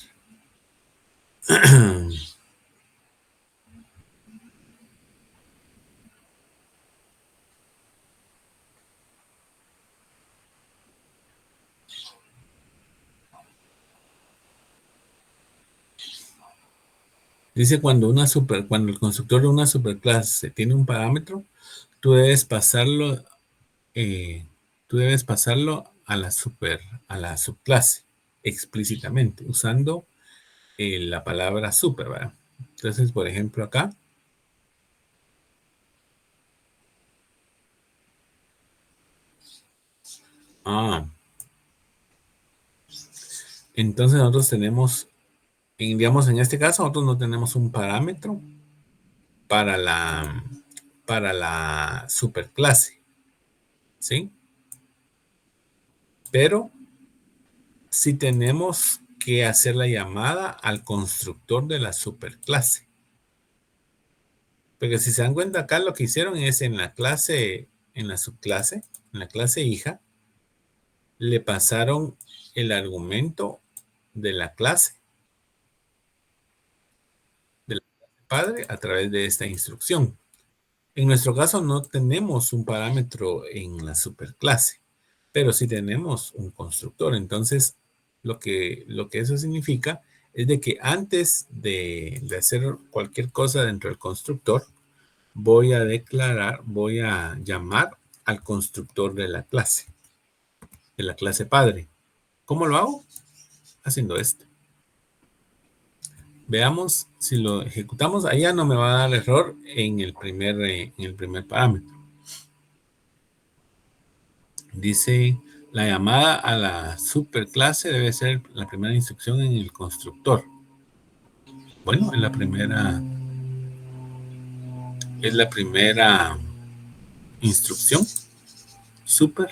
S2: Dice cuando el constructor de una superclase tiene un parámetro, tú debes pasarlo, a la subclase explícitamente, usando la palabra super, ¿verdad? Entonces, por ejemplo, acá. Entonces nosotros tenemos, digamos, en este caso, nosotros no tenemos un parámetro para la superclase, ¿sí? Pero sí tenemos que hacer la llamada al constructor de la superclase. Porque si se dan cuenta acá, lo que hicieron es en la clase, en la subclase, en la clase hija, le pasaron el argumento de la clase padre a través de esta instrucción. En nuestro caso no tenemos un parámetro en la superclase, pero sí tenemos un constructor. Entonces, lo que eso significa es de que antes de hacer cualquier cosa dentro del constructor, voy a llamar al constructor de la clase padre. ¿Cómo lo hago? Haciendo esto. Veamos si lo ejecutamos. Allá no me va a dar error en el primer parámetro. Dice, la llamada a la superclase debe ser la primera instrucción en el constructor. Bueno, es la primera instrucción. Super.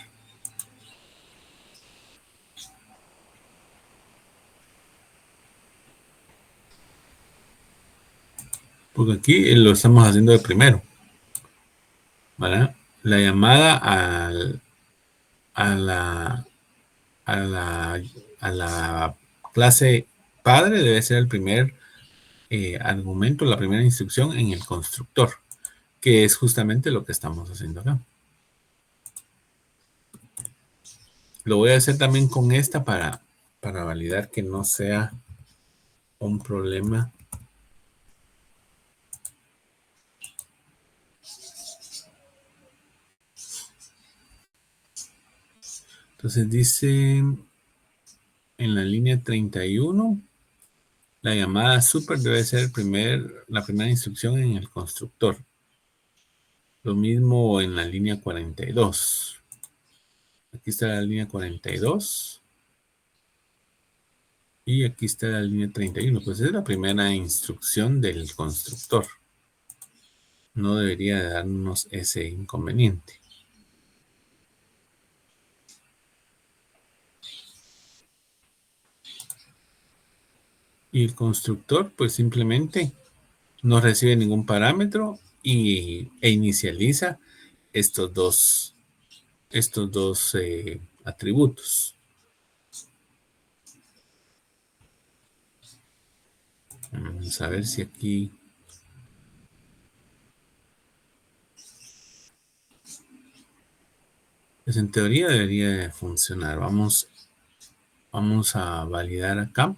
S2: Porque aquí lo estamos haciendo de primero. ¿Verdad? La llamada a la clase padre debe ser el primer argumento, la primera instrucción en el constructor, que es justamente lo que estamos haciendo acá. Lo voy a hacer también con esta para validar que no sea un problema. Entonces dice en la línea 31, la llamada super debe ser la primera instrucción en el constructor. Lo mismo en la línea 42. Aquí está la línea 42. Y aquí está la línea 31. Pues es la primera instrucción del constructor. No debería darnos ese inconveniente. Y el constructor, pues simplemente no recibe ningún parámetro e inicializa estos dos atributos. Vamos a ver si aquí pues en teoría debería de funcionar. Vamos a validar acá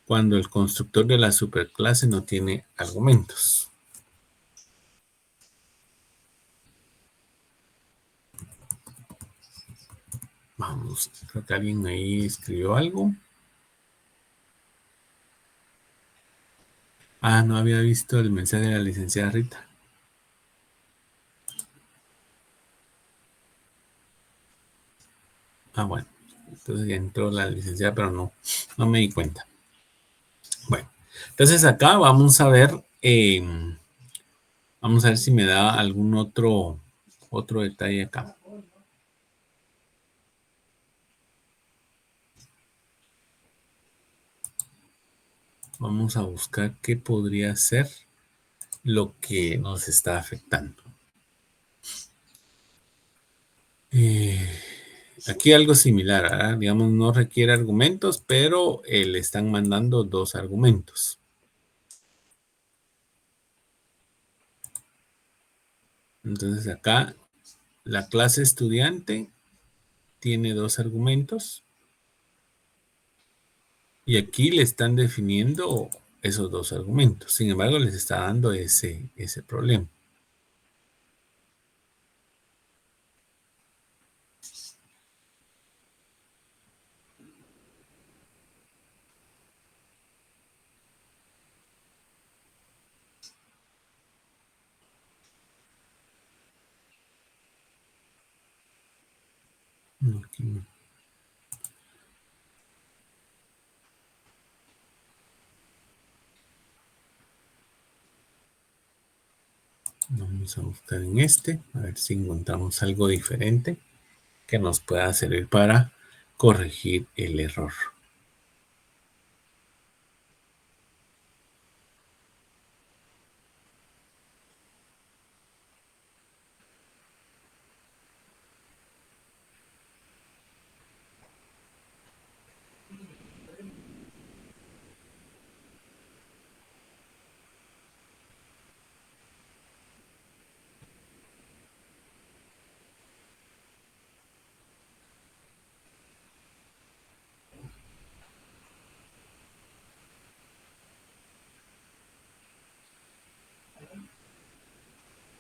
S2: cuando el constructor de la superclase no tiene argumentos. Vamos, creo que alguien ahí escribió algo. No había visto el mensaje de la licenciada Rita. Ah, bueno. Entonces ya entró la licenciada, pero no me di cuenta. Bueno, entonces acá vamos a ver si me da algún otro detalle acá. Vamos a buscar qué podría ser lo que nos está afectando. Aquí algo similar, ¿verdad? Digamos, no requiere argumentos, pero le están mandando 2 argumentos. Entonces acá la clase estudiante tiene 2 argumentos y aquí le están definiendo esos 2 argumentos. Sin embargo, les está dando ese problema. Aquí no. Vamos a buscar en a ver si encontramos algo diferente que nos pueda servir para corregir el error.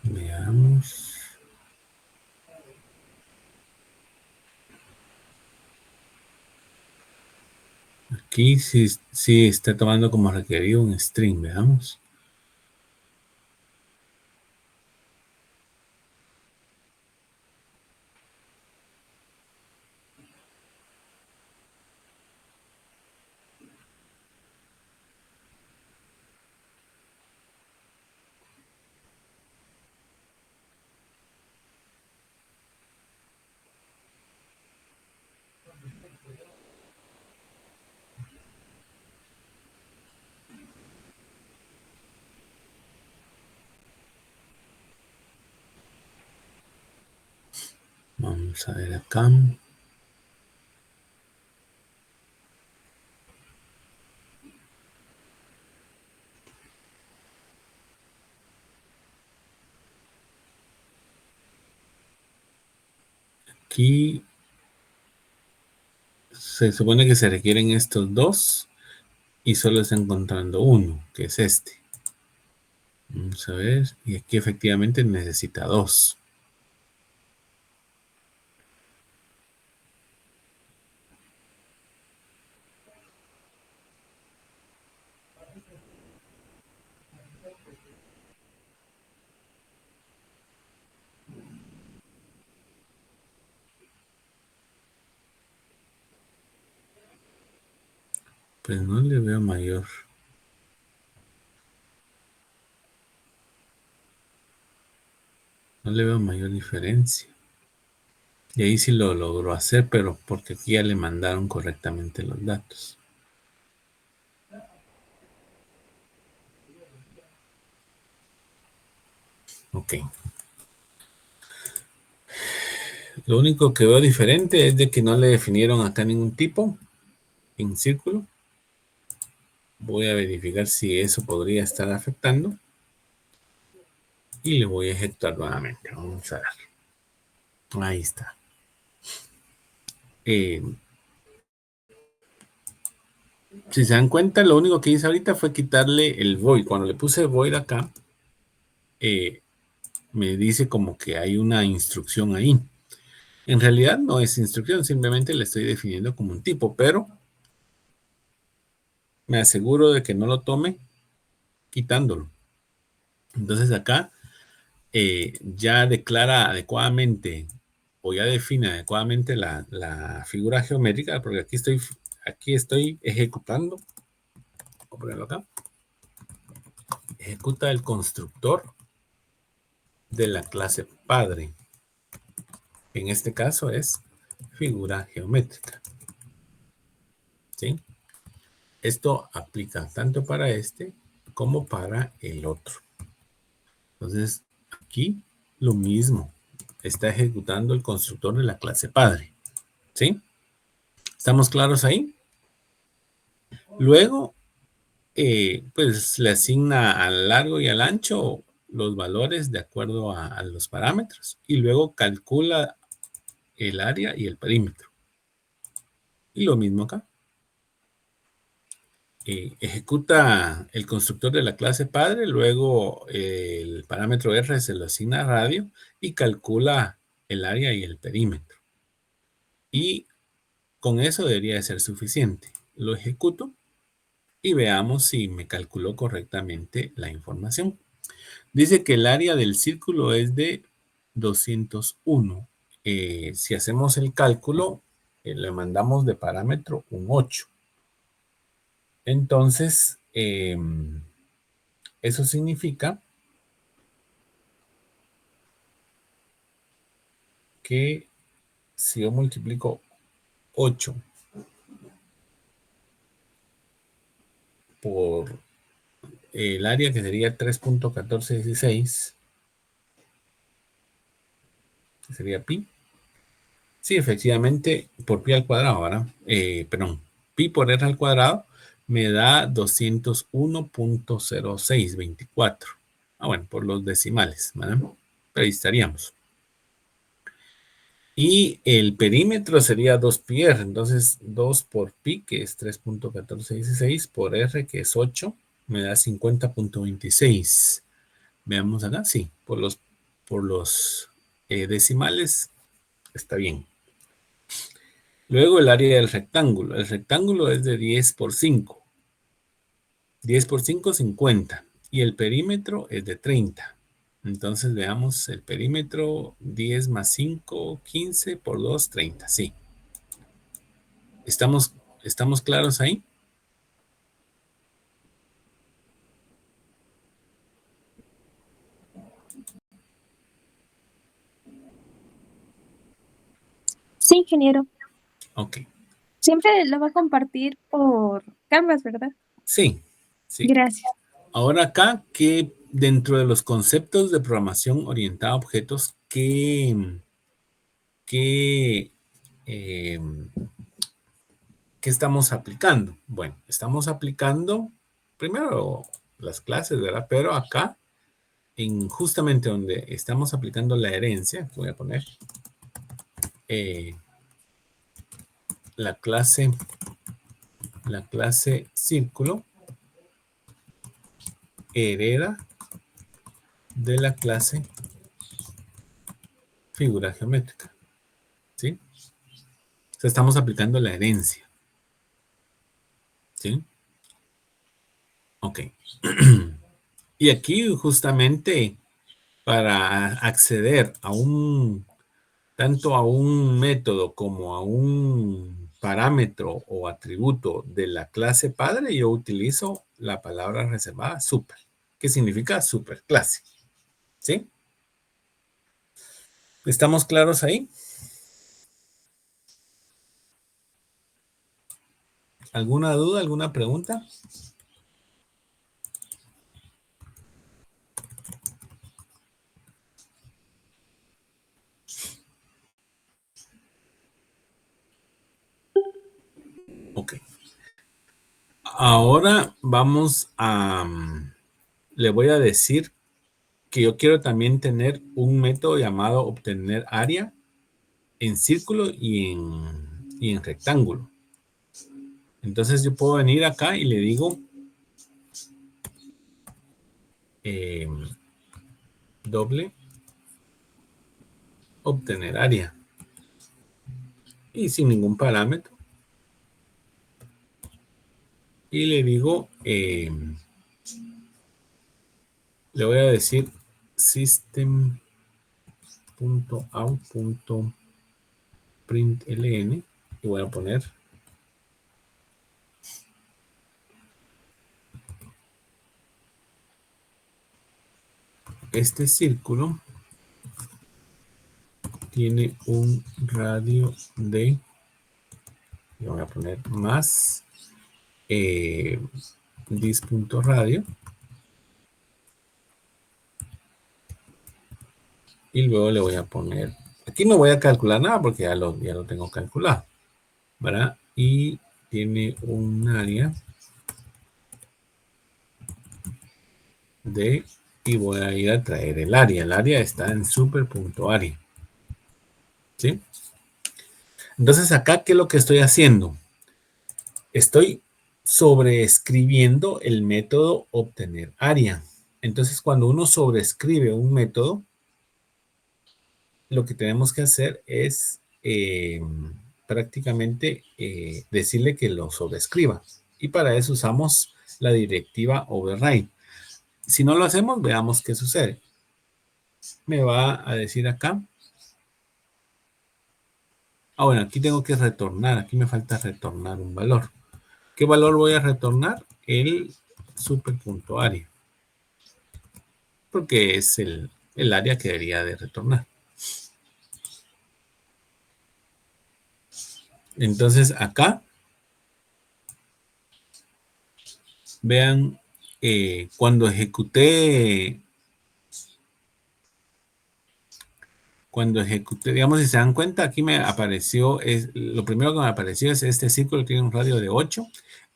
S2: Veamos. Aquí sí está tomando como requerido un string, veamos. Vamos a ver acá. Aquí se supone que se requieren estos 2 y solo está encontrando uno, que es este. Vamos a ver, y aquí efectivamente necesita 2. Pues no le veo mayor. No le veo mayor diferencia. Y ahí sí lo logró hacer, pero porque aquí ya le mandaron correctamente los datos. Ok. Lo único que veo diferente es de que no le definieron acá ningún tipo en círculo. Voy a verificar si eso podría estar afectando. Y le voy a ejecutar nuevamente. Vamos a ver. Ahí está. Si se dan cuenta, lo único que hice ahorita fue quitarle el void. Cuando le puse void acá, me dice como que hay una instrucción ahí. En realidad no es instrucción, simplemente le estoy definiendo como un tipo, pero me aseguro de que no lo tome quitándolo. Entonces acá ya declara adecuadamente o ya define adecuadamente la figura geométrica, porque aquí estoy ejecutando, voy a ponerlo acá, ejecuta el constructor de la clase padre. En este caso es figura geométrica. ¿Sí? Esto aplica tanto para este como para el otro. Entonces, aquí lo mismo. Está ejecutando el constructor de la clase padre. ¿Sí? ¿Estamos claros ahí? Luego, pues le asigna al largo y al ancho los valores de acuerdo a los parámetros. Y luego calcula el área y el perímetro. Y lo mismo acá. Ejecuta el constructor de la clase padre, luego el parámetro R se lo asigna a radio y calcula el área y el perímetro. Y con eso debería de ser suficiente. Lo ejecuto y veamos si me calculó correctamente la información. Dice que el área del círculo es de 201. Si hacemos el cálculo, le mandamos de parámetro un 8. Entonces, eso significa que si yo multiplico 8 por el área, que sería 3.1416, que sería pi. Sí, efectivamente, por pi al cuadrado, ¿verdad? Perdón, pi por r al cuadrado me da 201.0624. Bueno, por los decimales, ¿verdad? Pero ahí estaríamos. Y el perímetro sería 2πr, entonces 2 por pi, que es 3.1416, por r, que es 8, me da 50.26. Veamos acá, sí, por los decimales está bien. Luego el área del rectángulo. El rectángulo es de 10 por 5. 10 por 5, 50. Y el perímetro es de 30. Entonces veamos el perímetro, 10 más 5, 15 por 2, 30. Sí. ¿Estamos claros ahí?
S3: Sí, ingeniero.
S2: Ok.
S3: Siempre lo va a compartir por Canvas, ¿verdad?
S2: Sí. Sí.
S3: Gracias.
S2: Ahora acá, que dentro de los conceptos de programación orientada a objetos, ¿qué estamos aplicando? Bueno, estamos aplicando primero las clases, ¿verdad? Pero acá, justamente donde estamos aplicando la herencia, voy a poner la clase círculo hereda de la clase figura geométrica. ¿Sí? O sea, estamos aplicando la herencia. ¿Sí? Ok. Y aquí justamente para acceder a tanto a un método como a un parámetro o atributo de la clase padre, yo utilizo la palabra reservada super, que significa superclase. ¿Sí? ¿Estamos claros ahí? ¿Alguna duda, alguna pregunta? Ok. Ahora vamos le voy a decir que yo quiero también tener un método llamado obtener área en círculo y en rectángulo. Entonces yo puedo venir acá y le digo doble obtener área. Y sin ningún parámetro. Y le digo, le voy a decir system.out.println. println y voy a poner este círculo tiene un radio de, y voy a poner más dis.radio y luego le voy a poner, aquí no voy a calcular nada porque ya lo tengo calculado, ¿verdad? Y tiene un área de, y voy a ir a traer el área está en super.área, ¿sí? Entonces acá, ¿qué es lo que estoy haciendo? Estoy sobreescribiendo el método obtener área. Entonces, cuando uno sobreescribe un método, lo que tenemos que hacer es prácticamente decirle que lo sobrescriba. Y para eso usamos la directiva override. Si no lo hacemos, veamos qué sucede. Me va a decir acá. Ah, bueno, aquí tengo que retornar. Aquí me falta retornar un valor. ¿Qué valor voy a retornar? El super.área. Porque es el área que debería de retornar. Entonces acá, vean, cuando ejecuté, digamos, si se dan cuenta, aquí me apareció, lo primero que me apareció es este círculo tiene un radio de 8,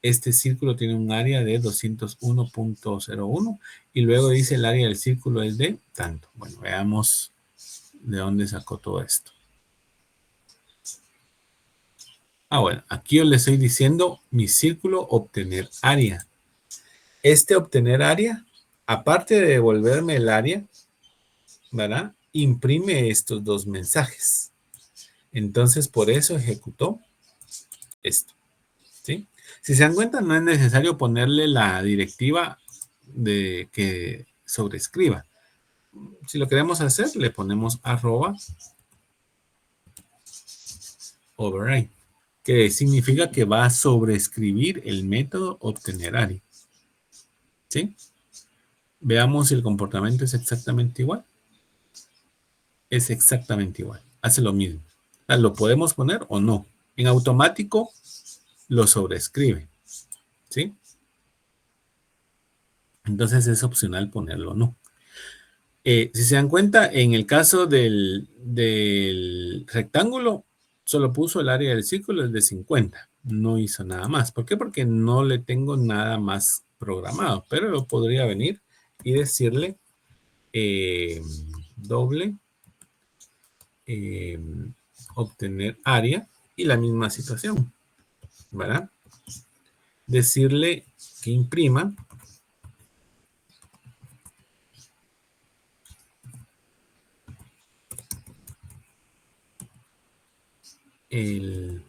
S2: este círculo tiene un área de 201.01 y luego dice el área del círculo es de tanto. Bueno, veamos de dónde sacó todo esto. Ah, bueno, aquí yo le estoy diciendo mi círculo obtener área. Este obtener área, aparte de devolverme el área, ¿verdad? Imprime estos dos mensajes. Entonces, por eso ejecutó esto, ¿sí? Si se dan cuenta, no es necesario ponerle la directiva de que sobrescriba. Si lo queremos hacer, le ponemos @override, que significa que va a sobreescribir el método obtener área, ¿sí? Veamos si el comportamiento es exactamente igual. Es exactamente igual. Hace lo mismo. O sea, lo podemos poner o no. En automático lo sobrescribe, ¿sí? Entonces es opcional ponerlo o no. Si se dan cuenta, en el caso del rectángulo, solo puso el área del círculo es de 50. No hizo nada más. ¿Por qué? Porque no le tengo nada más programado. Pero yo podría venir y decirle doble obtener área y la misma situación, ¿verdad? Decirle que imprima el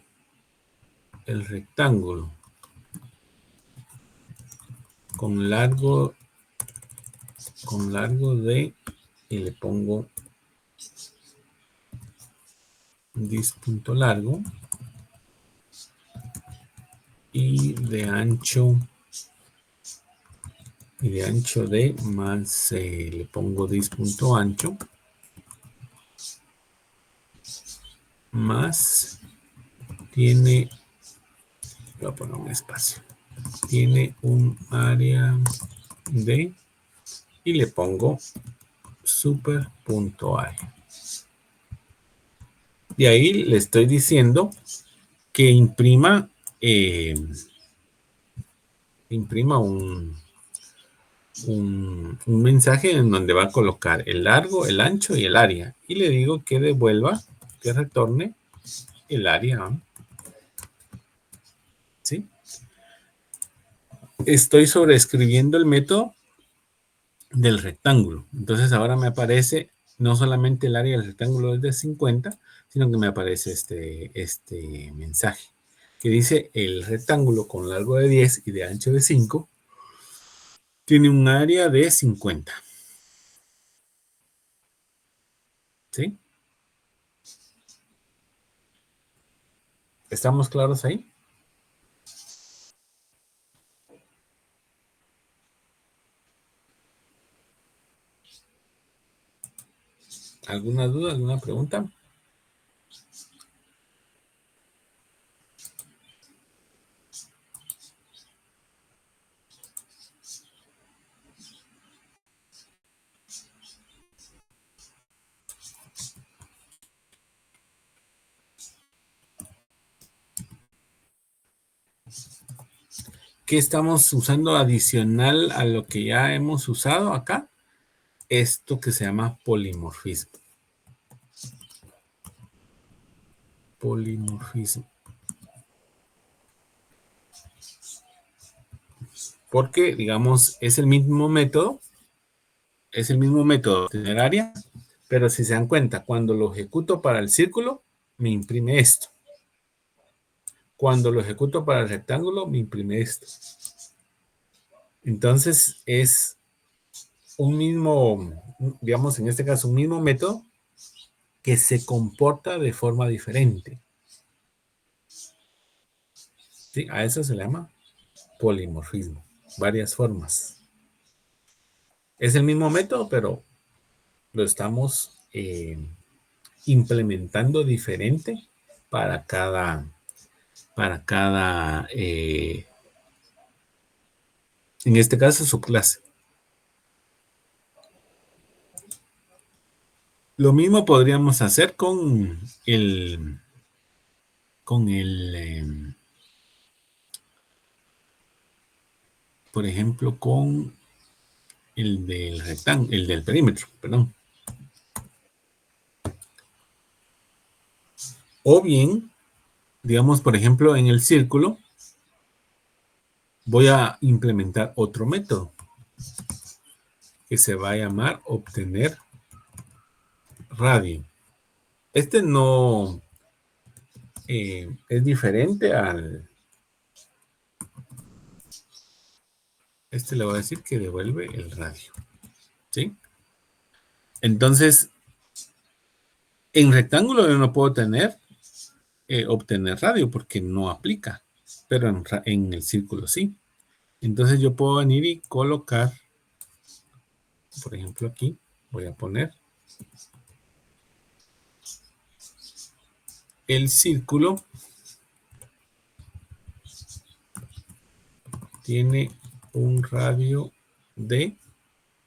S2: rectángulo con largo de, y le pongo dis.largo y de ancho de más, le pongo dis.ancho más tiene, voy a poner un espacio, tiene un área de, y le pongo super.área. Y ahí le estoy diciendo que imprima un mensaje en donde va a colocar el largo, el ancho y el área. Y le digo que devuelva, que retorne el área. ¿Sí? Estoy sobreescribiendo el método del rectángulo. Entonces ahora me aparece no solamente el área del rectángulo es de 50, sino que me aparece este mensaje que dice el rectángulo con largo de 10 y de ancho de 5 tiene un área de 50. ¿Sí? ¿Estamos claros ahí? ¿Alguna duda, alguna pregunta? ¿Qué estamos usando adicional a lo que ya hemos usado acá? Esto que se llama polimorfismo. Polimorfismo. Porque, digamos, es el mismo método de obtener área, pero si se dan cuenta, cuando lo ejecuto para el círculo, me imprime esto. Cuando lo ejecuto para el rectángulo, me imprime esto. Entonces, es un mismo, digamos, en este caso, un mismo método que se comporta de forma diferente. ¿Sí? A eso se le llama polimorfismo. Varias formas. Es el mismo método, pero lo estamos implementando diferente para cada en este caso, subclase. Lo mismo podríamos hacer con por ejemplo, con el del rectángulo, el del perímetro, perdón. O bien, digamos, por ejemplo, en el círculo, voy a implementar otro método que se va a llamar obtener radio. Este no es diferente al... Este le voy a decir que devuelve el radio. ¿Sí? Entonces, en rectángulo yo no puedo obtener radio porque no aplica, pero en el círculo sí. Entonces yo puedo venir y colocar, por ejemplo aquí, voy a poner el círculo tiene un radio de,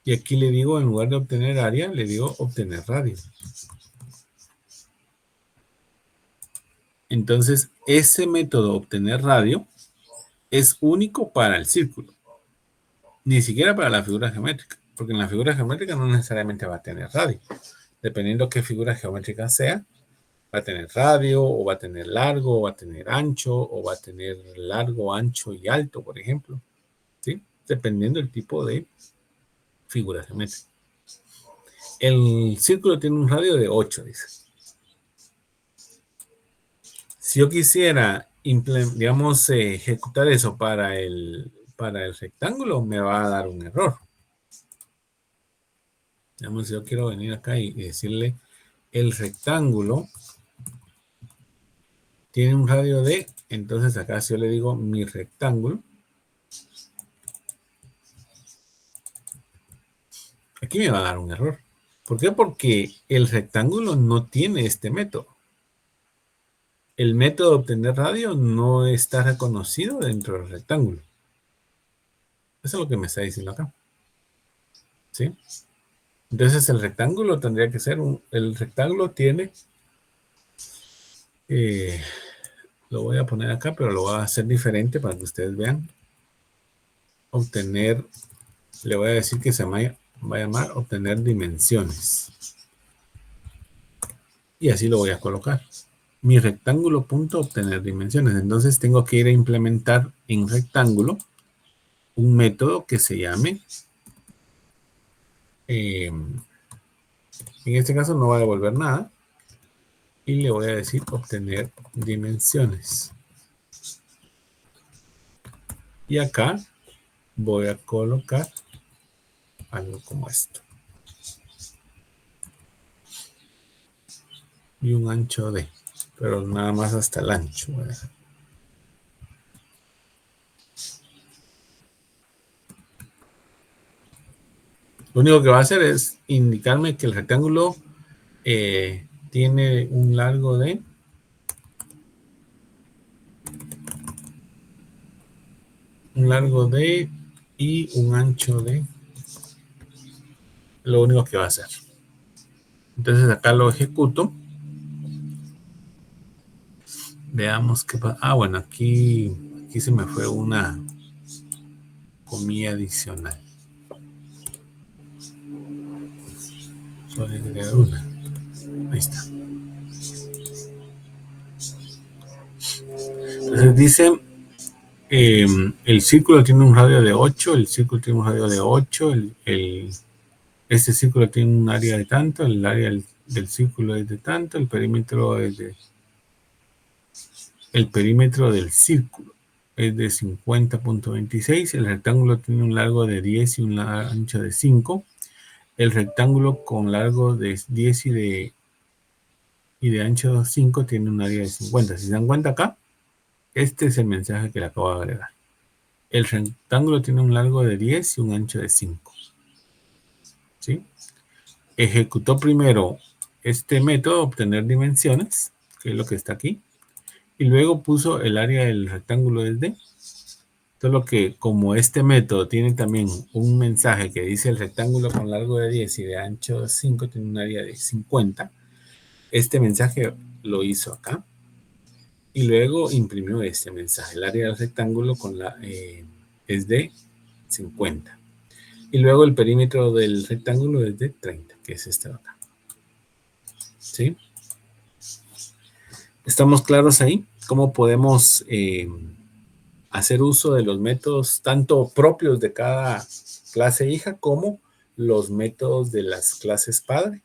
S2: y aquí le digo, en lugar de obtener área, le digo obtener radio. Entonces, ese método obtener radio es único para el círculo, ni siquiera para la figura geométrica, porque en la figura geométrica no necesariamente va a tener radio. Dependiendo qué figura geométrica sea, va a tener radio, o va a tener largo, o va a tener ancho, o va a tener largo, ancho y alto, por ejemplo. ¿Sí? Dependiendo del tipo de figura geométrica. El círculo tiene un radio de 8, dice. Si yo quisiera, digamos, ejecutar eso para el rectángulo, me va a dar un error. Digamos, si yo quiero venir acá y decirle el rectángulo tiene un radio de, entonces acá si yo le digo mi rectángulo, aquí me va a dar un error. ¿Por qué? Porque el rectángulo no tiene este método. El método de obtener radio no está reconocido dentro del rectángulo. Eso es lo que me está diciendo acá. ¿Sí? Entonces el rectángulo tendría que ser el rectángulo tiene, lo voy a poner acá, pero lo voy a hacer diferente para que ustedes vean. Obtener, le voy a decir que se va a llamar obtener dimensiones. Y así lo voy a colocar. Mi rectángulo punto obtener dimensiones. Entonces tengo que ir a implementar en rectángulo un método que se llame, en este caso no va a devolver nada, y le voy a decir obtener dimensiones. Y acá voy a colocar algo como esto. Y un ancho de, pero nada más hasta el ancho, ¿verdad? Lo único que va a hacer es indicarme que el rectángulo tiene un largo de y un ancho de. Lo único que va a hacer. Entonces acá lo ejecuto. Veamos qué pasa. Ah, bueno, aquí se me fue una comilla adicional. Solo agregar una. Ahí está. Entonces dice, el círculo tiene un radio de 8, el círculo tiene un radio de 8, este círculo tiene un área de tanto, el área del círculo es de tanto, el perímetro del círculo es de 50.26, el rectángulo tiene un largo de 10 y un ancho de 5, el rectángulo con largo de 10 y de ancho 5 tiene un área de 50. Si se dan cuenta acá, este es el mensaje que le acabo de agregar. El rectángulo tiene un largo de 10 y un ancho de 5. ¿Sí? Ejecutó primero este método, obtener dimensiones, que es lo que está aquí, y luego puso el área del rectángulo es D. Solo que como este método tiene también un mensaje que dice el rectángulo con largo de 10 y de ancho 5 tiene un área de 50, este mensaje lo hizo acá y luego imprimió este mensaje. El área del rectángulo es de 50. Y luego el perímetro del rectángulo es de 30, que es este de acá. ¿Sí? ¿Estamos claros ahí? ¿Cómo podemos hacer uso de los métodos tanto propios de cada clase hija como los métodos de las clases padre?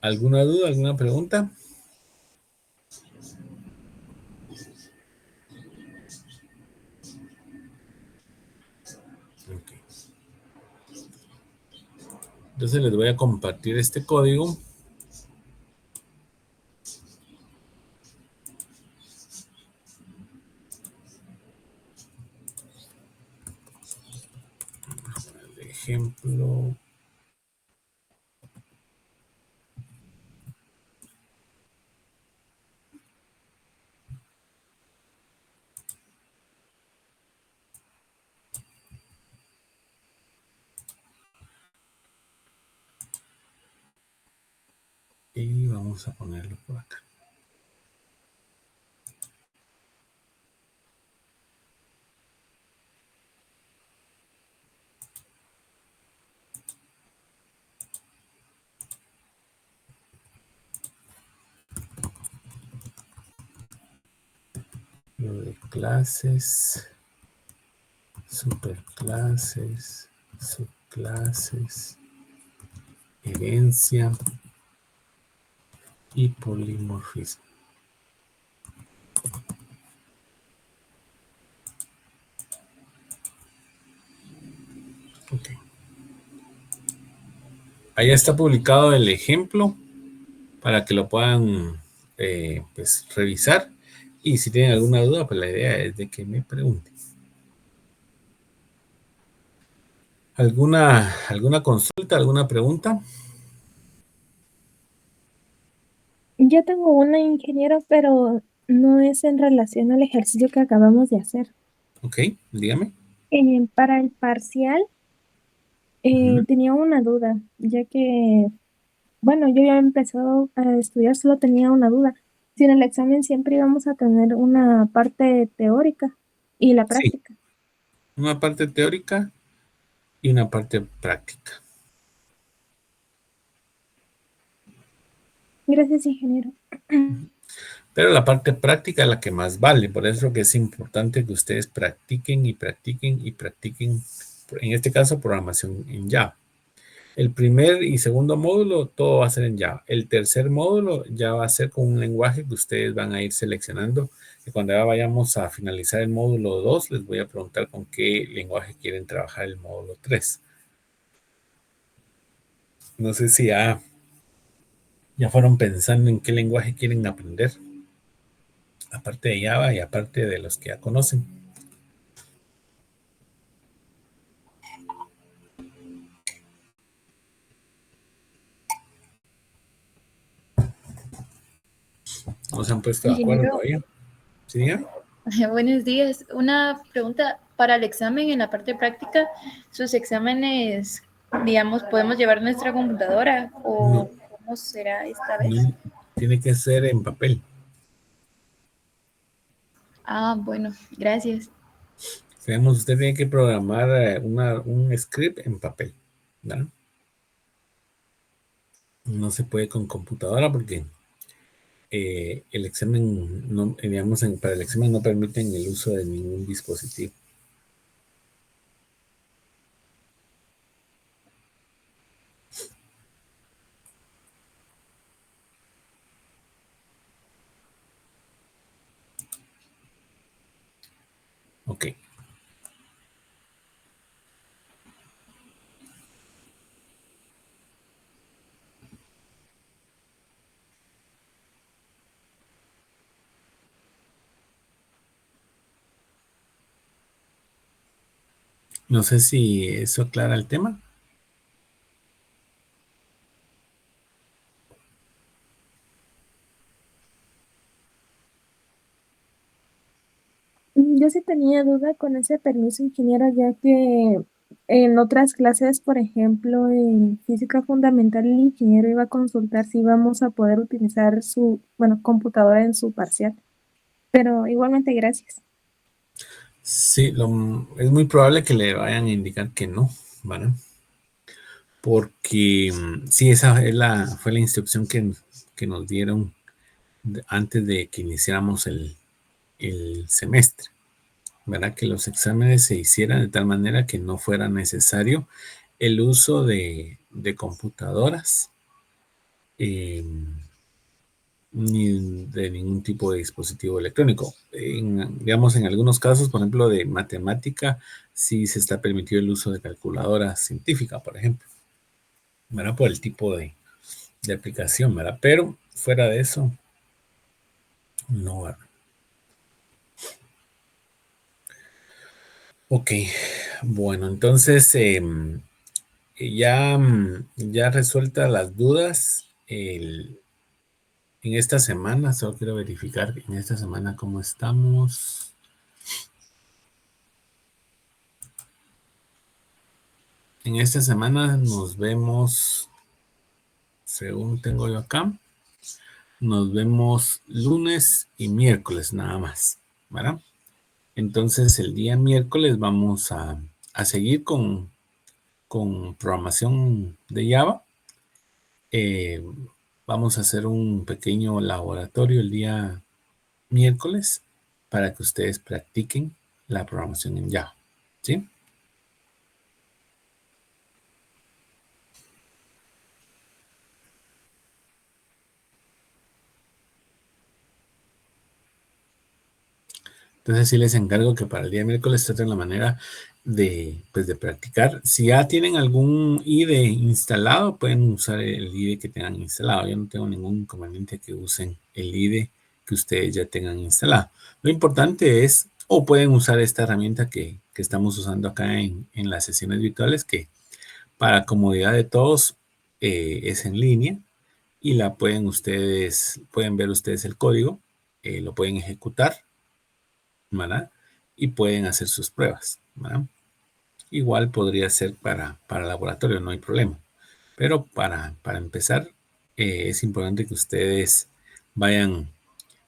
S2: ¿Alguna duda, alguna pregunta? Okay. Entonces les voy a compartir este código. Por ejemplo. Y vamos a ponerlo por acá. Lo de clases, superclases, subclases, herencia y polimorfismo. Okay. Ahí está publicado el ejemplo para que lo puedan pues, revisar. Y si tienen alguna duda, pues la idea es de que me pregunten. ¿Alguna consulta, alguna pregunta?
S3: Yo tengo una, ingeniero, pero no es en relación al ejercicio que acabamos de hacer.
S2: Ok, dígame.
S3: Para el parcial, tenía una duda, ya que, bueno, yo ya he empezado a estudiar, solo tenía una duda. Si en el examen siempre íbamos a tener una parte teórica y la
S2: Sí,
S3: práctica.
S2: una parte teórica y una parte práctica.
S3: Gracias, ingeniero.
S2: Pero la parte práctica es la que más vale, por eso que es importante que ustedes practiquen y practiquen y practiquen, en este caso, programación en Java. El primer y segundo módulo, todo va a ser en Java. El tercer módulo ya va a ser con un lenguaje que ustedes van a ir seleccionando Y cuando ya vayamos a finalizar el módulo 2, les voy a preguntar con qué lenguaje quieren trabajar el módulo 3. No sé si ya fueron pensando en qué lenguaje quieren aprender, aparte de Java y aparte de los que ya conocen. No se han puesto de acuerdo
S5: Ingeniero,
S2: todavía. ¿Sí, dígame?
S5: buenos días. Una pregunta para el examen en la parte práctica. ¿Sus exámenes, digamos, podemos llevar nuestra computadora o
S2: No,
S5: cómo será esta vez?
S2: no, tiene que ser en papel.
S5: Ah, bueno, gracias.
S2: Digamos, usted tiene que programar un script en papel, ¿verdad? No se puede con computadora porque el examen, no, digamos, para el examen no permiten el uso de ningún dispositivo. Ok. No sé si eso aclara el tema.
S3: Yo sí tenía duda con ese permiso, ingeniero, ya que en otras clases, por ejemplo, en física fundamental, el ingeniero iba a consultar si íbamos a poder utilizar su, bueno, computadora en su parcial. Pero igualmente, gracias.
S2: Sí, es muy probable que le vayan a indicar que no, ¿vale? Porque sí, esa fue la instrucción que nos dieron antes de que iniciáramos el semestre, ¿verdad? Que los exámenes se hicieran de tal manera que no fuera necesario el uso de computadoras ni de ningún tipo de dispositivo electrónico. Digamos, en algunos casos, por ejemplo, de matemática, sí se está permitido el uso de calculadora científica, por ejemplo, ¿verdad? Por el tipo de aplicación, ¿verdad? Pero fuera de eso, no, ¿verdad? Ok, bueno, entonces ya resueltas las dudas en esta semana, solo quiero verificar en esta semana cómo estamos. En esta semana nos vemos, según tengo yo acá, nos vemos lunes y miércoles nada más, ¿verdad? Entonces el día miércoles vamos a seguir con programación de Java. Vamos a hacer un pequeño laboratorio el día miércoles para que ustedes practiquen la programación en Java, ¿sí? Entonces sí les encargo que para el día miércoles traten la manera de, pues, de practicar. Si ya tienen algún IDE instalado, pueden usar el IDE que tengan instalado. Yo no tengo ningún inconveniente que usen el IDE que ustedes ya tengan instalado. Lo importante es, o pueden usar esta herramienta que estamos usando acá en las sesiones virtuales, que para comodidad de todos es en línea y la pueden ver ustedes el código, lo pueden ejecutar, ¿verdad? Y pueden hacer sus pruebas, ¿verdad? Igual podría ser para laboratorio, no hay problema. Pero para empezar, es importante que ustedes vayan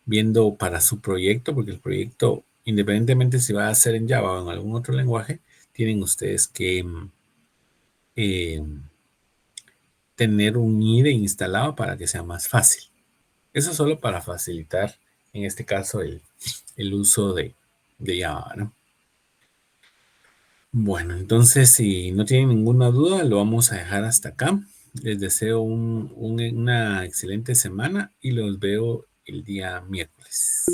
S2: viendo para su proyecto, porque el proyecto, independientemente si va a ser en Java o en algún otro lenguaje, tienen ustedes que eh, tener un IDE instalado para que sea más fácil. Eso solo para facilitar, en este caso, el uso de Java, ¿no? Bueno, entonces si no tienen ninguna duda, lo vamos a dejar hasta acá. Les deseo una excelente semana y los veo el día miércoles.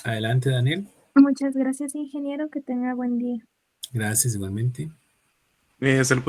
S2: Adelante, Daniel.
S3: Muchas gracias, ingeniero. Que tenga buen día.
S2: Gracias igualmente.
S6: Hasta el